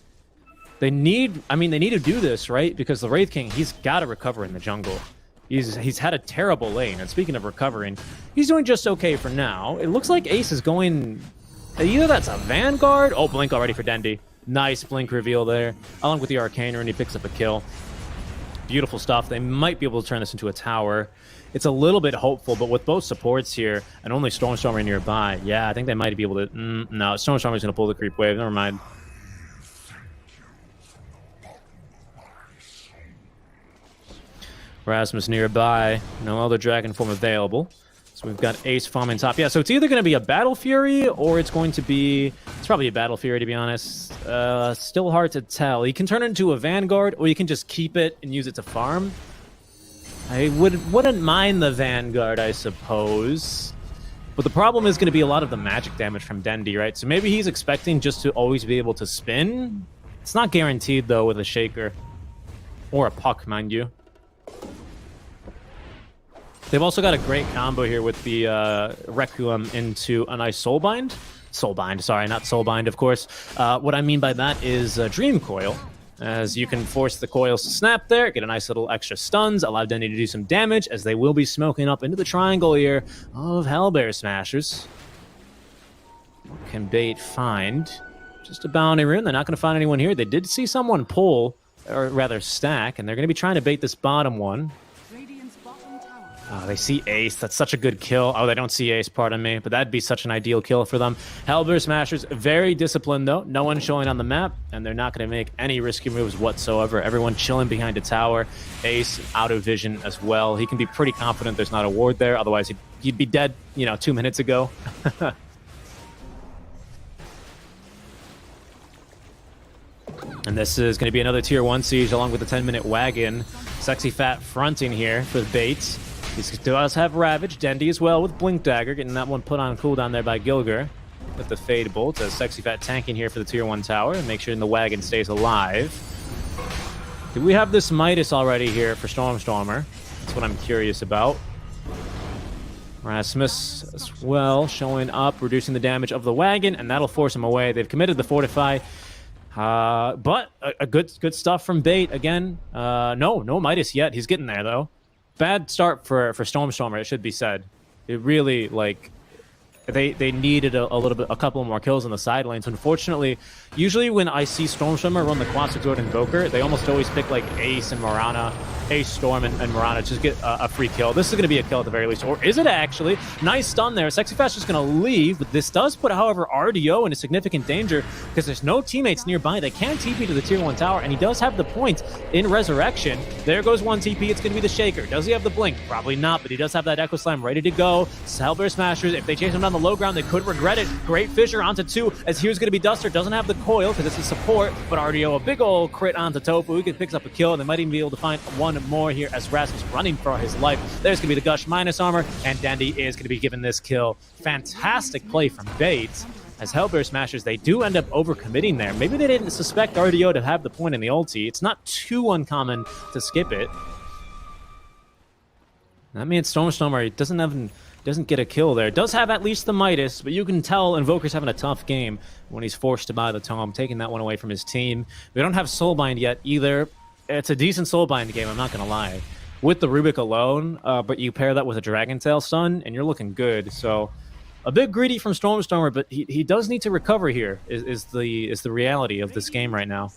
They need to do this, right? Because the Wraith King, he's got to recover in the jungle. He's had a terrible lane, and speaking of recovering, he's doing just okay for now. It looks like Ace is going... Either that's a Vanguard... Oh, Blink already for Dendy. Nice Blink reveal there, along with the Arcaner, and he picks up a kill. Beautiful stuff. They might be able to turn this into a tower. It's a little bit hopeful, but with both supports here, and only Stormstormer nearby, yeah, I think they might be able to... no, Stormstormer's going to pull the creep wave. Never mind. Rasmus nearby. No other Dragon form available. So we've got Ace farming top. Yeah, so it's either going to be a Battle Fury or it's going to be... It's probably a Battle Fury, to be honest. Still hard to tell. You can turn it into a Vanguard, or you can just keep it and use it to farm. I wouldn't mind the Vanguard, I suppose. But the problem is going to be a lot of the magic damage from Dendy, right? So maybe he's expecting just to always be able to spin. It's not guaranteed, though, with a Shaker. Or a Puck, mind you. They've also got a great combo here with the Requiem into a nice Soulbind. Soulbind, sorry, not Soulbind, of course. What I mean by that is Dream Coil, as you can force the coils to snap there, get a nice little extra stuns, allow Denny to do some damage, as they will be smoking up into the triangle here of Hellbear Smashers. What can Bait find? Just a bounty rune. They're not going to find anyone here. They did see someone pull, or rather stack, and they're going to be trying to bait this bottom one. Oh, they see Ace. That's such a good kill. Oh, they don't see Ace, pardon me. But that'd be such an ideal kill for them. Hellbear Smashers, very disciplined, though. No one showing on the map, and they're not going to make any risky moves whatsoever. Everyone chilling behind a tower. Ace out of vision as well. He can be pretty confident there's not a ward there. Otherwise, he'd be dead, 2 minutes ago. And this is going to be another tier 1 siege along with the 10-minute wagon. Sexy Fat fronting here for the Baits. He does have Ravage. Dendy as well with Blink Dagger, getting that one put on cooldown there by Gilger with the Fade Bolt. As Sexy Fat tanking here for the tier 1 tower and make sure the wagon stays alive. Do we have this Midas already here for Stormstormer? That's what I'm curious about. Rasmus as well showing up, reducing the damage of the wagon, and that'll force him away. They've committed the Fortify. But a good stuff from Bait again. No Midas yet. He's getting there though. Bad start for Stormstormer, it should be said. It really, they needed a couple more kills on the side lanes. Unfortunately, usually when I see Stormstormer run the Quasar Invoker, they almost always pick Ace and Mirana, Ace, Storm, and Mirana to just get a free kill. This is going to be a kill at the very least. Or is it actually? Nice stun there. Sexy Fast just going to leave, but this does put, however, RDO in a significant danger because there's no teammates nearby. They can TP to the tier 1 tower, and he does have the point in Resurrection. There goes one TP. It's going to be the Shaker. Does he have the Blink? Probably not, but he does have that Echo Slam ready to go. Hellbear Smashers, if they chase him down the low ground, they could regret it. Great Fissure onto 2, as here's going to be Duster. Doesn't have the coil because it's a support, but RDO, a big old crit onto Tofu. He picks up a kill, and they might even be able to find one more here as Rasmus running for his life. There's going to be the Gush minus armor, and Dendy is going to be given this kill. Fantastic play from Bates. As Hellbear Smashers, they do end up overcommitting there. Maybe they didn't suspect RDO to have the point in the ulti. It's not too uncommon to skip it. That means Stormstormer doesn't get a kill there. Does have at least the Midas, but you can tell Invoker's having a tough game when he's forced to buy the Tome, taking that one away from his team. We don't have Soulbind yet either. It's a decent Soulbind game, I'm not going to lie. With the Rubik alone, but you pair that with a Dragon Tail stun, and you're looking good. So a bit greedy from Stormstormer, but he does need to recover here, is the reality of this game right now.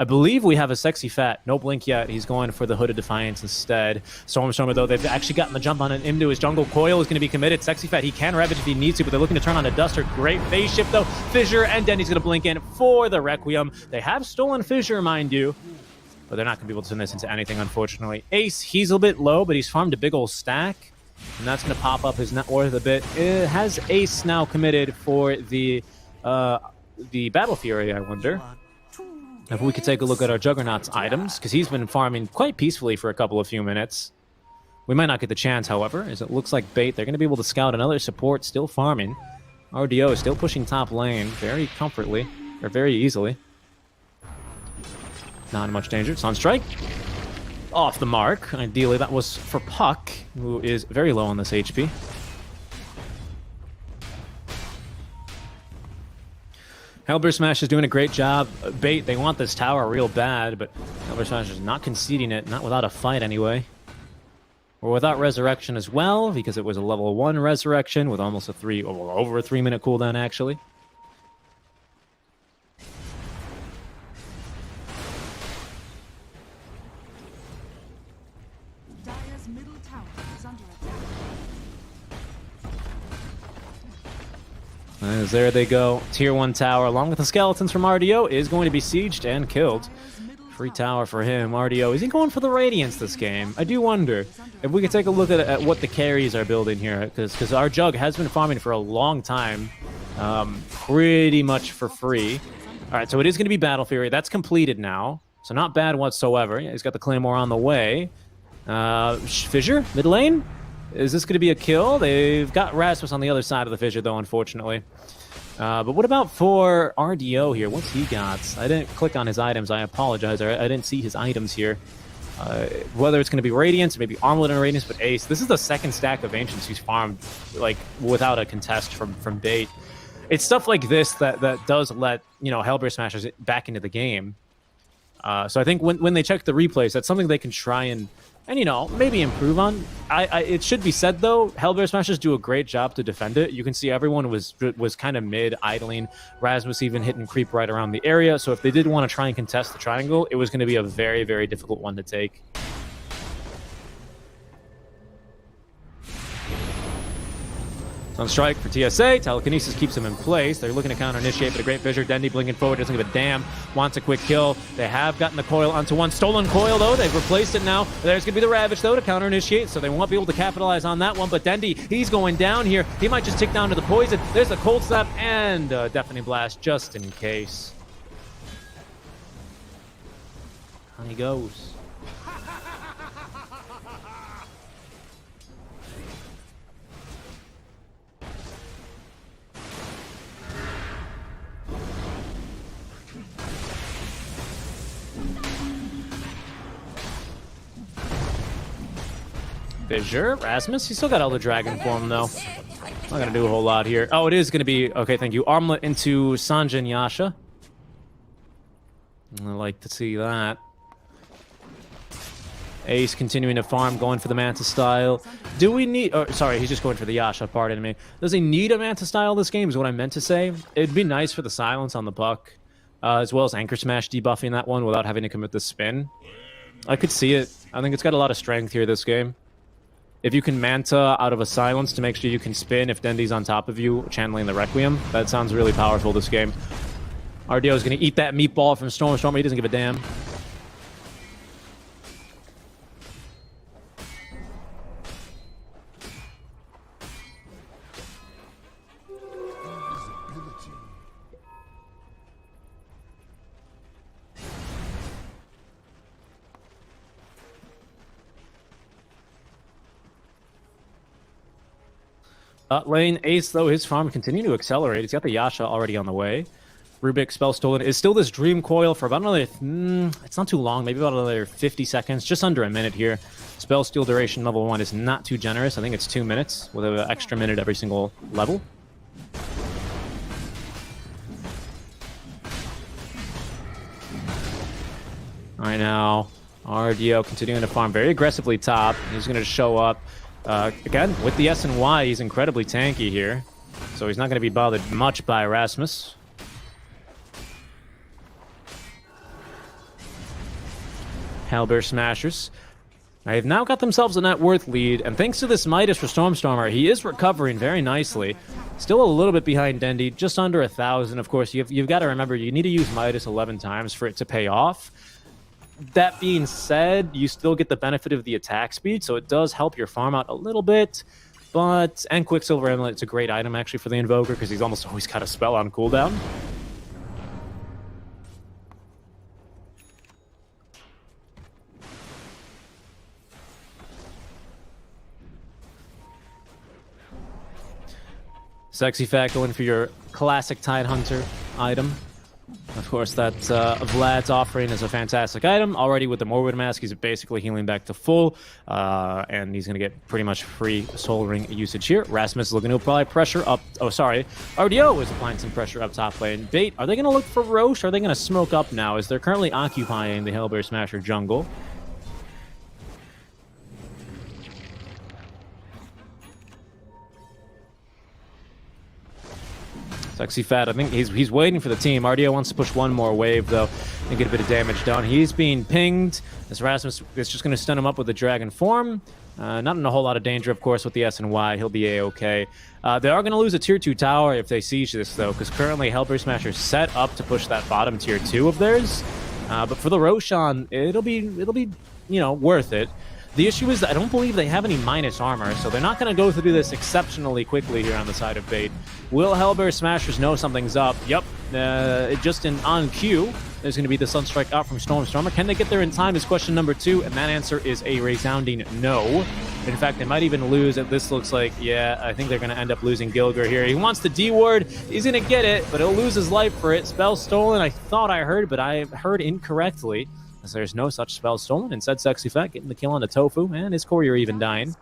I believe we have a Sexy Fat. No blink yet. He's going for the Hood of Defiance instead. Stormstormer, though, they've actually gotten the jump on it into his jungle. Coil is going to be committed. Sexy Fat, he can Ravage if he needs to, but they're looking to turn on a Duster. Great phase shift, though. Fissure and Dendy's going to blink in for the Requiem. They have stolen Fissure, mind you, but they're not going to be able to turn this into anything, unfortunately. Ace, he's a bit low, but he's farmed a big old stack, and that's going to pop up his net worth a bit. It has Ace now committed for the Battle Fury, I wonder. If we could take a look at our Juggernaut's items, because he's been farming quite peacefully for a few minutes. We might not get the chance, however, as it looks like Bait, they're going to be able to scout another support, still farming. RDO is still pushing top lane very comfortably, or very easily. Not in much danger. Sunstrike. Off the mark. Ideally, that was for Puck, who is very low on this HP. Hellbear Smashers is doing a great job. Bait, they want this tower real bad, but Hellbear Smashers is not conceding it, not without a fight anyway. Or without resurrection as well, because it was a level 1 resurrection with almost over a 3 minute cooldown actually. Dire's middle tower is under attack. As there they go. Tier 1 tower, along with the skeletons from RDO, is going to be sieged and killed. Free tower for him. RDO, is he going for the Radiance this game? I do wonder if we could take a look at what the carries are building here, because our Jug has been farming for a long time, pretty much for free. All right, so it is going to be Battle Fury. That's completed now, so not bad whatsoever. Yeah, he's got the Claymore on the way. Fissure, mid lane? Is this going to be a kill? They've got Rasmus on the other side of the Fissure, though, unfortunately. But what about for RDO here? What's he got? I didn't click on his items. I apologize. I didn't see his items here. Whether it's going to be Radiance, maybe Armlet and Radiance, but Ace. This is the second stack of Ancients he's farmed, like, without a contest from Bait. It's stuff like this that does let, you know, Hellbear Smashers back into the game. So I think when they check the replays, that's something they can try and you know, maybe improve on. It should be said, though, Hellbear Smashers do a great job to defend it. You can see everyone was kind of mid, idling. Rasmus even hitting creep right around the area. So if they did want to try and contest the triangle, it was going to be a very, very difficult one to take. On strike for TSA. Telekinesis keeps him in place. They're looking to counter-initiate, but a great Fissure. Dendy blinking forward, doesn't give a damn. Wants a quick kill. They have gotten the coil onto one. Stolen coil, though. They've replaced it now. There's going to be the Ravage, though, to counter-initiate, so they won't be able to capitalize on that one. But Dendy, he's going down here. He might just tick down to the poison. There's a Cold Snap and a Deafening Blast, just in case. On he goes. Fissure, Rasmus, he's still got Elder Dragon form, though. Not going to do a whole lot here. Oh, it is going to be... Okay, thank you. Armlet into Sanjin and Yasha. I like to see that. Ace continuing to farm, going for the Manta style. Do we need... Oh, sorry, he's just going for the Yasha, pardon me. Does he need a Manta style this game, is what I meant to say. It'd be nice for the silence on the Puck, as well as Anchor Smash debuffing that one without having to commit the spin. I could see it. I think it's got a lot of strength here this game. If you can Manta out of a silence to make sure you can spin if Dendy's on top of you, channeling the Requiem, that sounds really powerful this game. RDO is going to eat that meatball from Stormstormer. He doesn't give a damn. Lane Ace, though, his farm continuing to accelerate. He's got the Yasha already on the way. Rubik, Spell Stolen, is still this Dream Coil for about another... it's not too long, maybe about another 50 seconds, just under a minute here. Spell Steal duration level 1 is not too generous. I think it's 2 minutes, with an extra minute every single level. Alright, now, RDO continuing to farm very aggressively top. He's going to show up. Again, with the S and Y, he's incredibly tanky here. So he's not going to be bothered much by Rasmus. Hellbear Smashers. They have now got themselves a net worth lead, and thanks to this Midas for Stormstormer, he is recovering very nicely. Still a little bit behind Dendy, just under 1,000. Of course, you've got to remember, you need to use Midas 11 times for it to pay off. That being said, you still get the benefit of the attack speed, so it does help your farm out a little bit. And Quicksilver Amulet, it's a great item actually for the Invoker, because he's almost always got a spell on cooldown. Sexy Fat going for your classic Tidehunter item. Of course, that Vlad's offering is a fantastic item. Already with the Morbid Mask, he's basically healing back to full, and he's going to get pretty much free Soul Ring usage here. Rasmus is looking to apply pressure up... Oh, sorry. RDO is applying some pressure up top lane. Bait, are they going to look for Roche? Or are they going to smoke up now, as they're currently occupying the Hellbear Smasher jungle? Sexy Fat, I think he's waiting for the team. RDO wants to push one more wave, though, and get a bit of damage done. He's being pinged, as Rasmus is just going to stun him up with the Dragon Form. Not in a whole lot of danger, of course, with the S and Y. He'll be A-okay. They are going to lose a Tier 2 tower if they siege this, though, because currently Hellbear Smasher's set up to push that bottom Tier 2 of theirs. But for the Roshan, it'll be you know, worth it. The issue is that I don't believe they have any minus armor, so they're not going to go through this exceptionally quickly here on the side of Bait. Will Hellbear Smashers know something's up? Yep. Just on cue, there's going to be the Sunstrike out from Stormstormer. Can they get there in time is question number 2, and that answer is a resounding no. In fact, they might even lose. This looks like, yeah, I think they're going to end up losing Gilger here. He wants the D-ward. He's going to get it, but he'll lose his life for it. Spell stolen, I thought I heard, but I heard incorrectly, as there's no such spell stolen. Instead, Sexy Fat getting the kill on the Tofu, and his courier even dying.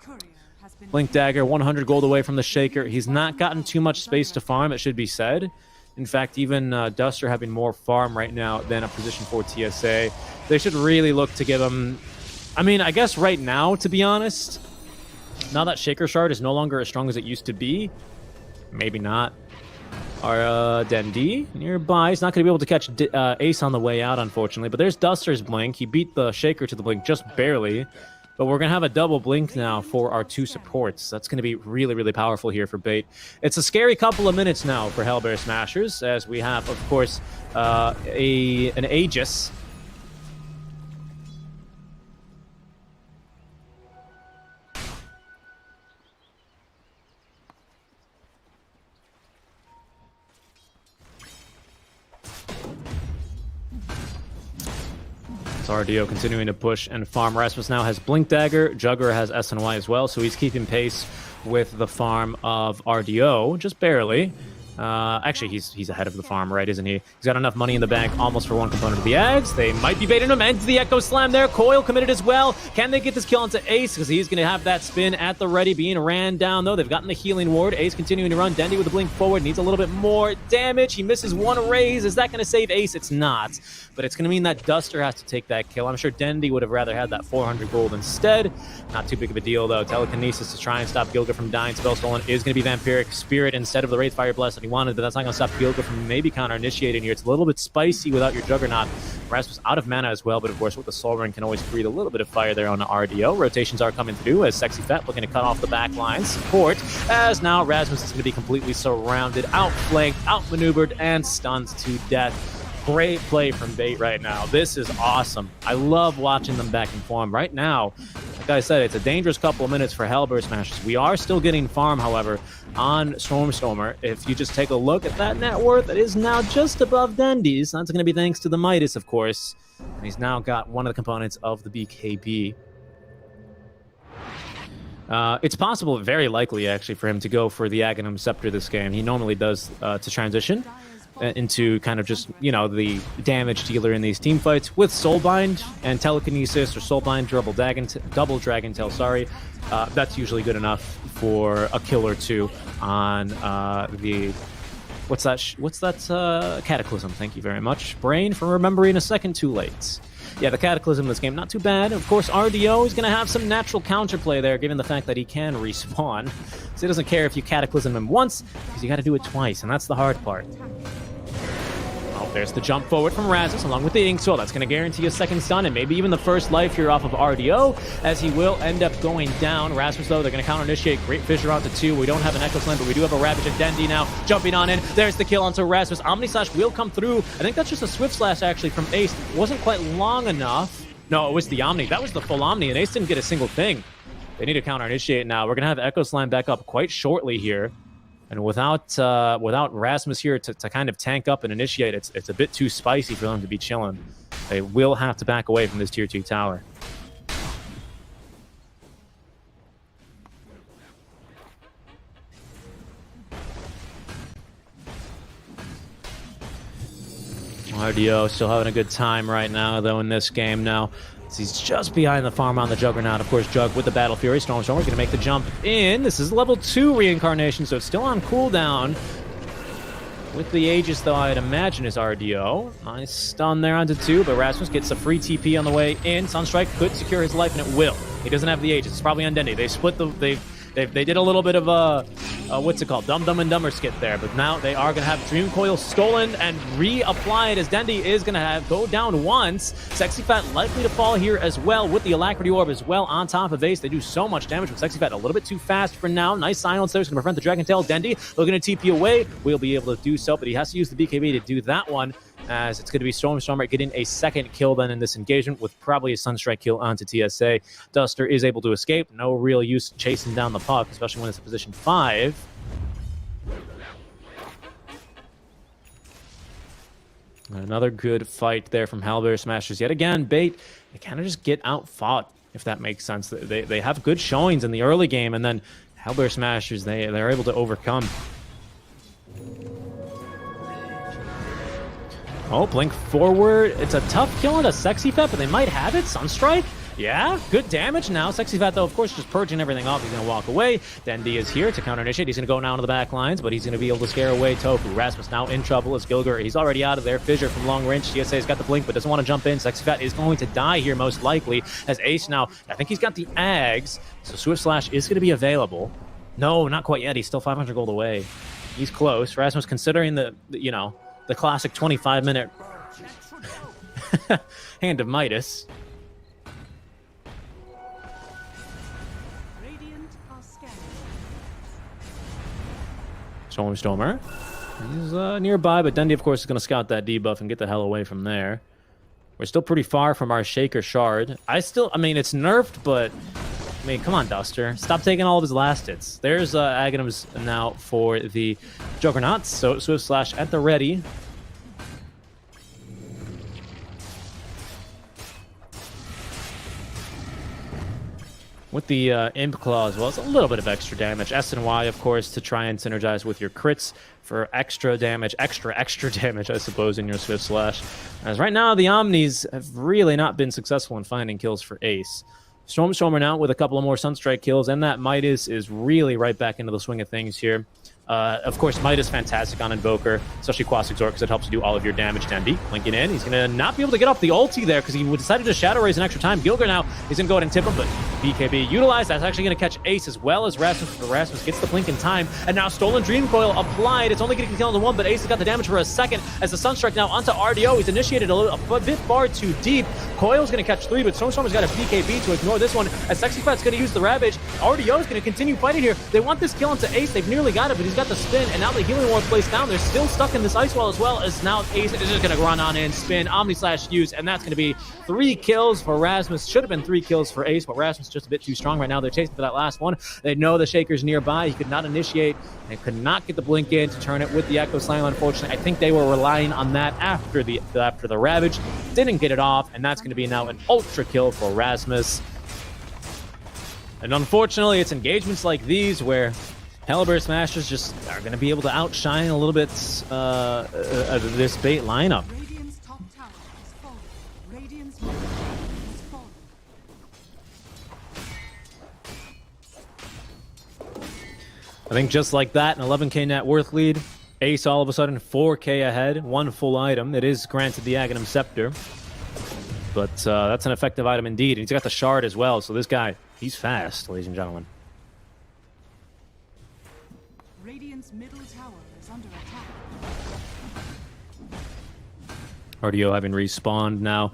Blink Dagger, 100 gold away from the Shaker. He's not gotten too much space to farm, it should be said. In fact, even Duster having more farm right now than a position for TSA. They should really look to give him... I mean, I guess right now, to be honest, now that Shaker Shard is no longer as strong as it used to be, maybe not. Our Dendy nearby. He's not going to be able to catch Ace on the way out, unfortunately. But there's Duster's Blink. He beat the Shaker to the Blink just barely. But we're going to have a double Blink now for our 2 supports. That's going to be really, really powerful here for Bait. It's a scary couple of minutes now for Hellbear Smashers, as we have, of course, an Aegis. RDO continuing to push and farm. Rasmus now has Blink Dagger. Jugger has S and Y as well, so he's keeping pace with the farm of RDO, just barely. Actually, he's ahead of the farm, right, isn't he? He's got enough money in the bank almost for one component of the Ags. They might be baiting him. Ends the Echo Slam there. Coil committed as well. Can they get this kill onto Ace? Because he's going to have that spin at the ready, being ran down, though. They've gotten the healing ward. Ace continuing to run. Dendy with the blink forward. Needs a little bit more damage. He misses one raise. Is that going to save Ace? It's not. But it's going to mean that Duster has to take that kill. I'm sure Dendy would have rather had that 400 gold instead. Not too big of a deal, though. Telekinesis to try and stop Gilga from dying. Spell stolen is going to be Vampiric Spirit instead of the Wraithfire Blast that he wanted, but that's not going to stop Gilga from maybe counter-initiating here. It's a little bit spicy without your Juggernaut. Rasmus out of mana as well, but of course with the Soul Ring can always breathe a little bit of fire there on the RDO. Rotations are coming through as Sexy Fat looking to cut off the back line. Support, as now Rasmus is going to be completely surrounded, outflanked, outmaneuvered, and stunned to death. Great play from Bait right now. This is awesome. I love watching them back in form. Right now, like I said, it's a dangerous couple of minutes for Hellbear Smashers. We are still getting farm, however, on Stormstormer. If you just take a look at that net worth, it is now just above Dendy's. That's going to be thanks to the Midas, of course. And he's now got one of the components of the BKB. It's possible, very likely, actually, for him to go for the Aghanim Scepter this game. He normally does to transition into kind of just, you know, the damage dealer in these team fights with Soulbind and Telekinesis or Soulbind double Dragon Tail, sorry. That's usually good enough for a kill or two on the... What's that? Cataclysm, thank you very much. Brain for remembering a second too late. Yeah, the Cataclysm in this game, not too bad. Of course, RDO is going to have some natural counterplay there, given the fact that he can respawn. So he doesn't care if you Cataclysm him once, because you got to do it twice, and that's the hard part. Oh, There's the jump forward from Razmus along with the Ink Swell. That's going to guarantee a second stun and maybe even the first life here off of RDO, as he will end up going down. Razmus, though, they're going to counter-initiate. Great fissure onto 2. We don't have an Echo Slam, but we do have a Ravage and Dendi now jumping on in. There's the kill onto Razmus. Omni Slash will come through. I think that's just a Swift Slash, actually, from Ace. It wasn't quite long enough. No, it was the Omni. That was the full Omni, and Ace didn't get a single thing. They need to counter-initiate now. We're going to have Echo Slam back up quite shortly here. And without Rasmus here to kind of tank up and initiate, it's a bit too spicy for them to be chilling. They will have to back away from this tier 2 tower. RDO still having a good time right now, though, in this game now. He's just behind the farm on the Juggernaut. Of course, Jug with the Battle Fury. Stormstormer going to make the jump in. This is level 2 reincarnation, so it's still on cooldown. With the Aegis, though, I'd imagine is RDO. Nice stun there onto 2, but Rasmus gets a free TP on the way in. Sunstrike could secure his life, and it will. He doesn't have the Aegis. It's probably on Dendi. They split the... They did a little bit of a what's it called? Dumb and Dumber skit there, but now they are going to have Dream Coil stolen and reapplied, as Dendi is going to go down once. Sexy Fat likely to fall here as well with the Alacrity Orb as well on top of Ace. They do so much damage, but Sexy Fat a little bit too fast for now. Nice silence there. It's going to prevent the Dragon Tail. Dendi looking to TP away. Will be able to do so, but he has to use the BKB to do that one, as it's going to be Stormstormer getting a second kill then in this engagement with probably a Sunstrike kill onto TSA. Duster is able to escape. No real use chasing down the puck, especially when it's in position 5. Another good fight there from Hellbear Smashers. Yet again, Bait, they kind of just get outfought, if that makes sense. They have good showings in the early game, and then Hellbear Smashers, they're able to overcome. Oh, blink forward. It's a tough kill on a Sexy Fat, but they might have it. Sunstrike? Yeah, good damage now. Sexy Fat, though, of course, just purging everything off. He's going to walk away. Dendi is here to counter-initiate. He's going to go down to the back lines, but he's going to be able to scare away Tofu. Rasmus now in trouble as Gilger. He's already out of there. Fissure from long range. CSA's got the blink, but doesn't want to jump in. Sexy Fat is going to die here, most likely, as Ace now, I think he's got the Ags, so Swift Slash is going to be available. No, not quite yet. He's still 500 gold away. He's close. Rasmus considering the classic 25-minute Hand of Midas. Stormer. He's nearby, but Dendi, of course, is going to scout that debuff and get the hell away from there. We're still pretty far from our Shaker Shard. It's nerfed, but... come on, Duster. Stop taking all of his last hits. There's Aghanims now for the Juggernauts, so Swift Slash at the ready. With the Imp Claw as well, it's a little bit of extra damage. S and Y, of course, to try and synergize with your crits for extra damage, extra damage, I suppose, in your Swift Slash. As right now, the Omnis have really not been successful in finding kills for Ace. Stormstormer now with a couple of more Sunstrike kills, and that Midas is really right back into the swing of things here. Of course, Midas fantastic on Invoker, especially Quas Exort, because it helps you do all of your damage. Dendi linking in. He's going to not be able to get off the ulti there because he decided to Shadow Raise an extra time. Gilger now is going to go ahead and tip him, but BKB utilized. That's actually going to catch Ace as well as Rasmus. But Rasmus gets the blink in time, and now Stolen Dream Coil applied. It's only getting killed on 1, but Ace has got the damage for a second as the Sunstrike now onto RDO. He's initiated a bit far too deep. Coil's going to catch 3, but Stormstormer's got a BKB to ignore this one as Sexy Fat's going to use the Ravage. RDO's going to continue fighting here. They want this kill onto Ace. They've nearly got it, but he's got the spin, and now the healing ward placed down. They're still stuck in this ice wall as well, as now Ace is just going to run on in, spin, Omni Slash use, and that's going to be 3 kills for Rasmus. Should have been 3 kills for Ace, but Rasmus just a bit too strong right now. They're chasing for that last one. They know the Shaker's nearby. He could not initiate and could not get the blink in to turn it with the Echo Slam, unfortunately. I think they were relying on that after the Ravage. Didn't get it off, and that's going to be now an ultra kill for Rasmus. And unfortunately, it's engagements like these where Hellbear Smashers just are going to be able to outshine a little bit this Bait lineup. Radiant's top tower has fallen. Radiant's middle tower has fallen. I think just like that, an 11k net worth lead. Ace all of a sudden 4k ahead, 1 full item. It is granted the Aghanim Scepter, but that's an effective item indeed. And he's got the Shard as well, so this guy, he's fast, ladies and gentlemen. Radiant's middle tower is under attack. RDO having respawned now.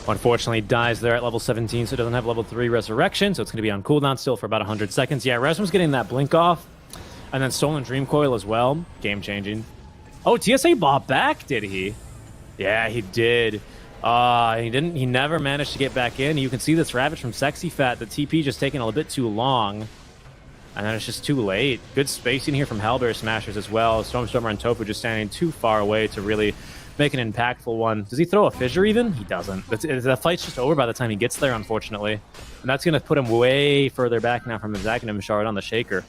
Unfortunately, dies there at level 17, so it doesn't have level 3 resurrection, so it's going to be on cooldown still for about 100 seconds. Yeah, Rasmus getting that blink off, and then stolen Dream Coil as well. Game changing. Oh, TSA bought back, did he? Yeah, he did. He never managed to get back in. You can see this Ravage from Sexy Fat. The TP just taking a little bit too long. And then it's just too late. Good spacing here from Hellbear Smashers as well. Stormstormer and Tofu just standing too far away to really make an impactful one. Does he throw a fissure even? He doesn't. The fight's just over by the time he gets there, unfortunately. And that's going to put him way further back now from his Aghanim Shard on the Shaker.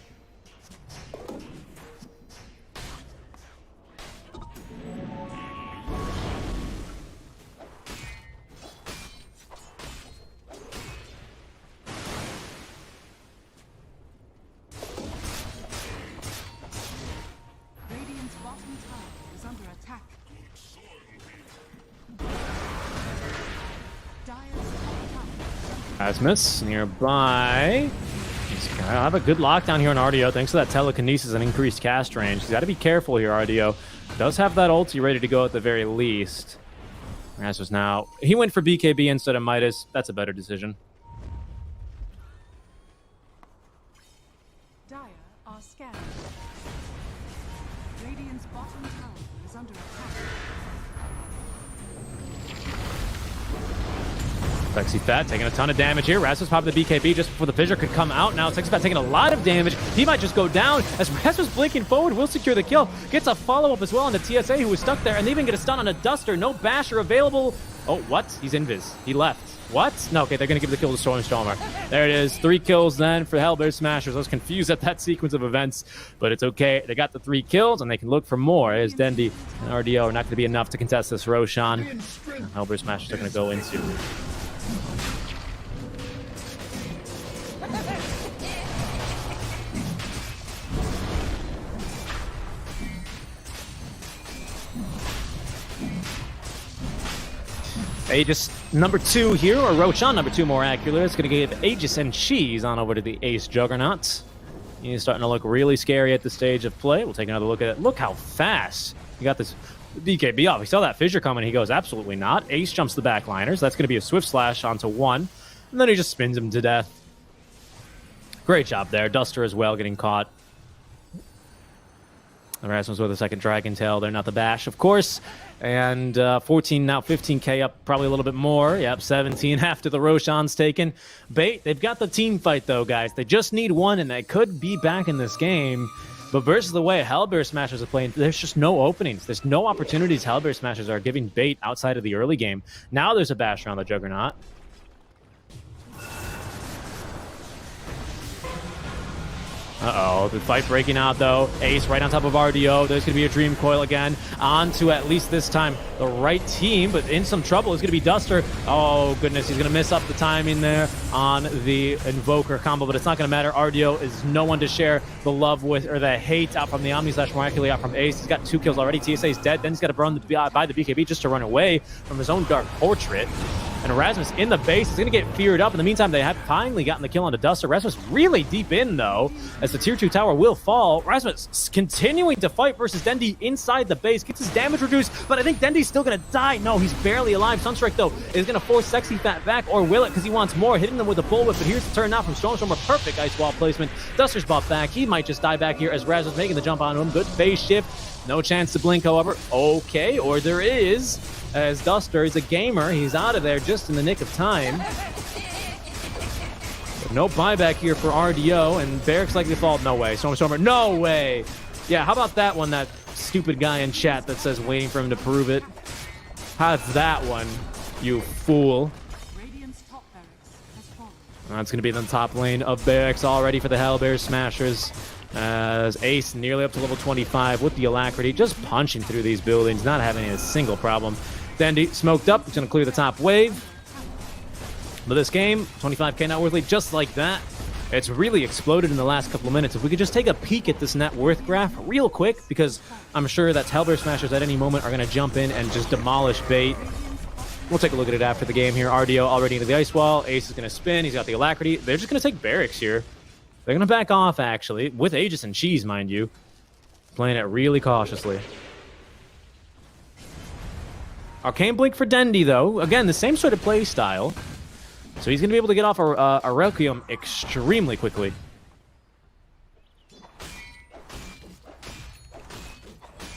Rasmus nearby. He's gonna have a good lockdown here on RDO thanks to that telekinesis and increased cast range. He's got to be careful here, RDO. Does have that ulti ready to go at the very least. Rasmus now, he went for BKB instead of Midas. That's a better decision. Dire are scanned. Radiant's bottom tower is under attack. Sexy Fat taking a ton of damage here. Rasmus popping the BKB just before the fissure could come out. Now Sexy Fat taking a lot of damage. He might just go down as Rasmus blinking forward will secure the kill. Gets a follow-up as well on the TSA who was stuck there, and they even get a stun on a Duster. No Basher available. Oh, what? He's invis. He left. What? No, okay, they're going to give the kill to Stormstormer. There it is. 3 kills then for Hellbear Smashers. I was confused at that sequence of events, but it's okay. They got the 3 kills, and they can look for more as Dendi and RDO are not going to be enough to contest this Roshan. Hellbear Smashers are going to go into... Aegis number 2 here, or Roshan number 2 more accurately. It's going to give Aegis and Cheese on over to the Ace Juggernaut. He's starting to look really scary at the stage of play. We'll take another look at it. Look how fast he got this BKB off. He saw that fissure coming. He goes, absolutely not. Ace jumps the backliners. That's going to be a swift slash onto 1. And then he just spins him to death. Great job there. Duster as well getting caught. Rasmus with a second Dragon Tail. They're not the bash, of course. And 14, now 15k up, probably a little bit more. Yep, 17 after the Roshan's taken. Bait, they've got the team fight, though, guys. They just need one, and they could be back in this game. But versus the way Hellbear Smashers are playing, there's just no openings. There's no opportunities Hellbear Smashers are giving Bait outside of the early game. Now there's a bash around the Juggernaut. Uh-oh, the fight breaking out, though. Ace right on top of RDO. There's going to be a Dream Coil again. On to, at least this time, the right team, but in some trouble is going to be Duster. Oh, goodness, he's going to miss up the timing there on the Invoker combo, but it's not going to matter. RDO is no one to share the love with, or the hate out from the Omni slash miraculously out from Ace. He's got 2 kills already. TSA is dead. Then he's got to buy the BKB just to run away from his own Dark Portrait. And Rasmus in the base is going to get feared up. In the meantime, they have finally gotten the kill on the Duster. Rasmus really deep in, though, as the tier 2 tower will fall. Rasmus continuing to fight versus Dendi inside the base. Gets his damage reduced, but I think Dendi's still going to die. No, he's barely alive. Sunstrike, though, is going to force Sexy Fat back, or will it? Because he wants more. Hitting them with a bullwhip, but here's the turn now from Stormstormer. Perfect ice wall placement. Duster's bought back. He might just die back here as Rasmus making the jump onto him. Good phase shift. No chance to blink, however. Okay, or there is, as Duster is a gamer. He's out of there just in the nick of time. But no buyback here for RDO, and Barracks likely fall. No way. Stormstormer, no way. Yeah, how about that one, that stupid guy in chat that says waiting for him to prove it? How's that one, you fool? Radiant's top barracks has fallen. That's going to be the top lane of Barracks already for the Hellbear Smashers. As Ace nearly up to level 25 with the Alacrity, just punching through these buildings, not having a single problem. Dendi smoked up, he's going to clear the top wave. But this game, 25k net worthly, just like that. It's really exploded in the last couple of minutes. If we could just take a peek at this net worth graph real quick, because I'm sure that Hellbear Smashers at any moment are going to jump in and just demolish Bait. We'll take a look at it after the game here. RDO already into the ice wall. Ace is going to spin. He's got the Alacrity. They're just going to take Barracks here. They're going to back off, actually, with Aegis and Cheese, mind you. Playing it really cautiously. Arcane Blink for Dendi, though. Again, the same sort of play style. So he's going to be able to get off a Requiem extremely quickly.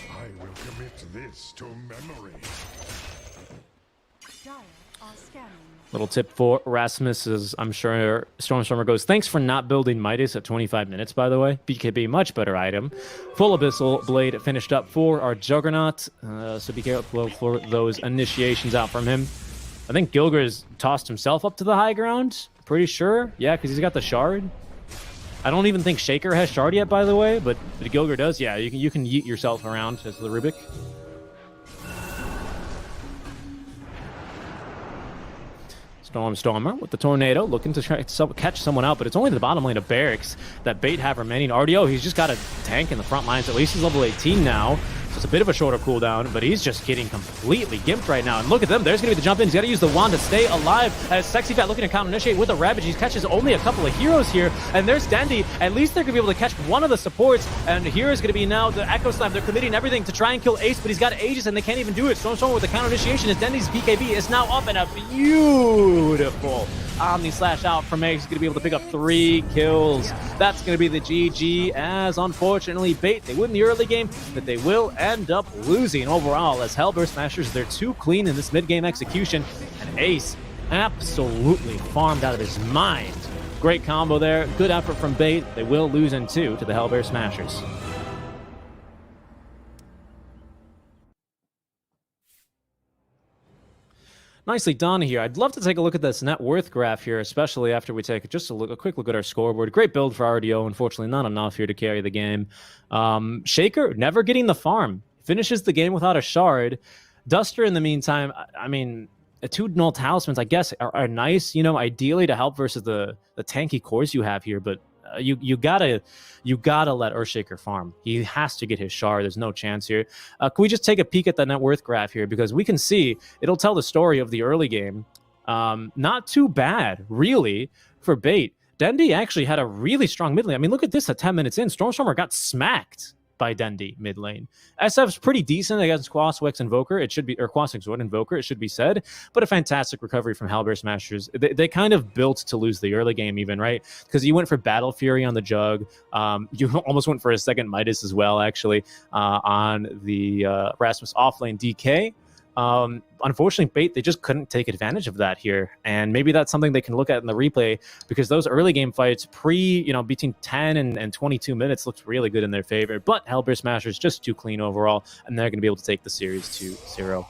I will commit this to memory. Dire are scanning. Little tip for Rasmus is, I'm sure Stormstormer goes, thanks for not building Midas at 25 minutes, by the way. BKB, much better item. Full Abyssal Blade finished up for our Juggernaut. So be careful for those initiations out from him. I think Gilger's tossed himself up to the high ground. Pretty sure. Yeah, because he's got the shard. I don't even think Shaker has shard yet, by the way, but Gilger does. Yeah, you can yeet yourself around as the Rubik. Stormer with the Tornado, looking to try to catch someone out, but it's only the bottom lane of Barracks that Bait have remaining. RDO, he's just got a tank in the front lines. At least he's level 18 now, so it's a bit of a shorter cooldown, but he's just getting completely gimped right now. And look at them, there's going to be the jump in. He's got to use the wand to stay alive, as Sexy Fat looking to counter-initiate with a Ravage. He catches only a couple of heroes here, and there's Dendi. At least they're going to be able to catch one of the supports, and here is going to be now the Echo Slam. They're committing everything to try and kill Ace, but he's got Aegis, and they can't even do it. Stormstormer with the counter-initiation as Dendi's BKB is now up, and a beautiful Omni Slash out from Ace. He's going to be able to pick up 3 kills. That's going to be the GG, as unfortunately Bait, they win the early game, but they will end up losing overall, as Hellbear Smashers, they're too clean in this mid-game execution, and Ace absolutely farmed out of his mind. Great combo there. Good effort from Bait. They will lose in 2 to the Hellbear Smashers. Nicely done here. I'd love to take a look at this net worth graph here, especially after we take just a quick look at our scoreboard. Great build for RDO. Unfortunately, not enough here to carry the game. Shaker, never getting the farm. Finishes the game without a shard. Duster, in the meantime, I mean, 2 null talismans, I guess, are nice, you know, ideally to help versus the tanky cores you have here, but you gotta let Earthshaker farm. He has to get his shard. There's no chance here. Can we just take a peek at the net worth graph here, because we can see it'll tell the story of the early game. Not too bad, really, for Bait. Dendi actually had a really strong mid lane. I mean, look at this at 10 minutes in. Stormstormer got smacked by Dendi mid lane. SF's pretty decent against Quaswex Invoker. It should be, or Quaswex Invoker, it should be said, but a fantastic recovery from Hellbear Smashers. They kind of built to lose the early game even, right? Because you went for Battle Fury on the Jug. You almost went for a second Midas as well, actually, on the Rasmus offlane DK. Unfortunately, Bait, they just couldn't take advantage of that here, and maybe that's something they can look at in the replay, because those early game fights between 10 and 22 minutes looked really good in their favor, but Hellbear Smashers just too clean overall, and they're going to be able to take the series 2-0.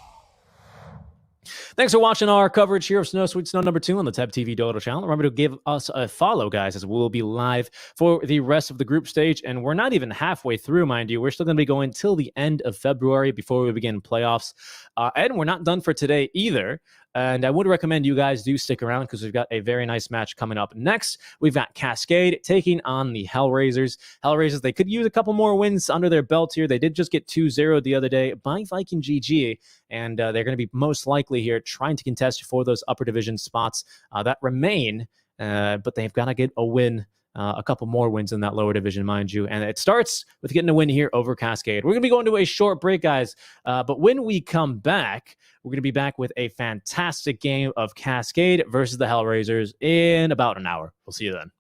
Thanks for watching our coverage here of Snow Sweet Snow number 2 on the Teb TV Dota channel. Remember to give us a follow, guys, as we'll be live for the rest of the group stage. And we're not even halfway through, mind you. We're still going to be going till the end of February before we begin playoffs. And we're not done for today either. And I would recommend you guys do stick around, because we've got a very nice match coming up next. We've got Cascade taking on the Hellraisers. Hellraisers, they could use a couple more wins under their belt here. They did just get 2-0 the other day by Viking GG, and they're going to be most likely here trying to contest for those upper division spots that remain, but they've got to get a win. A couple more wins in that lower division, mind you. And it starts with getting a win here over Cascade. We're going to be going to a short break, guys. But when we come back, we're going to be back with a fantastic game of Cascade versus the Hellraisers in about an hour. We'll see you then.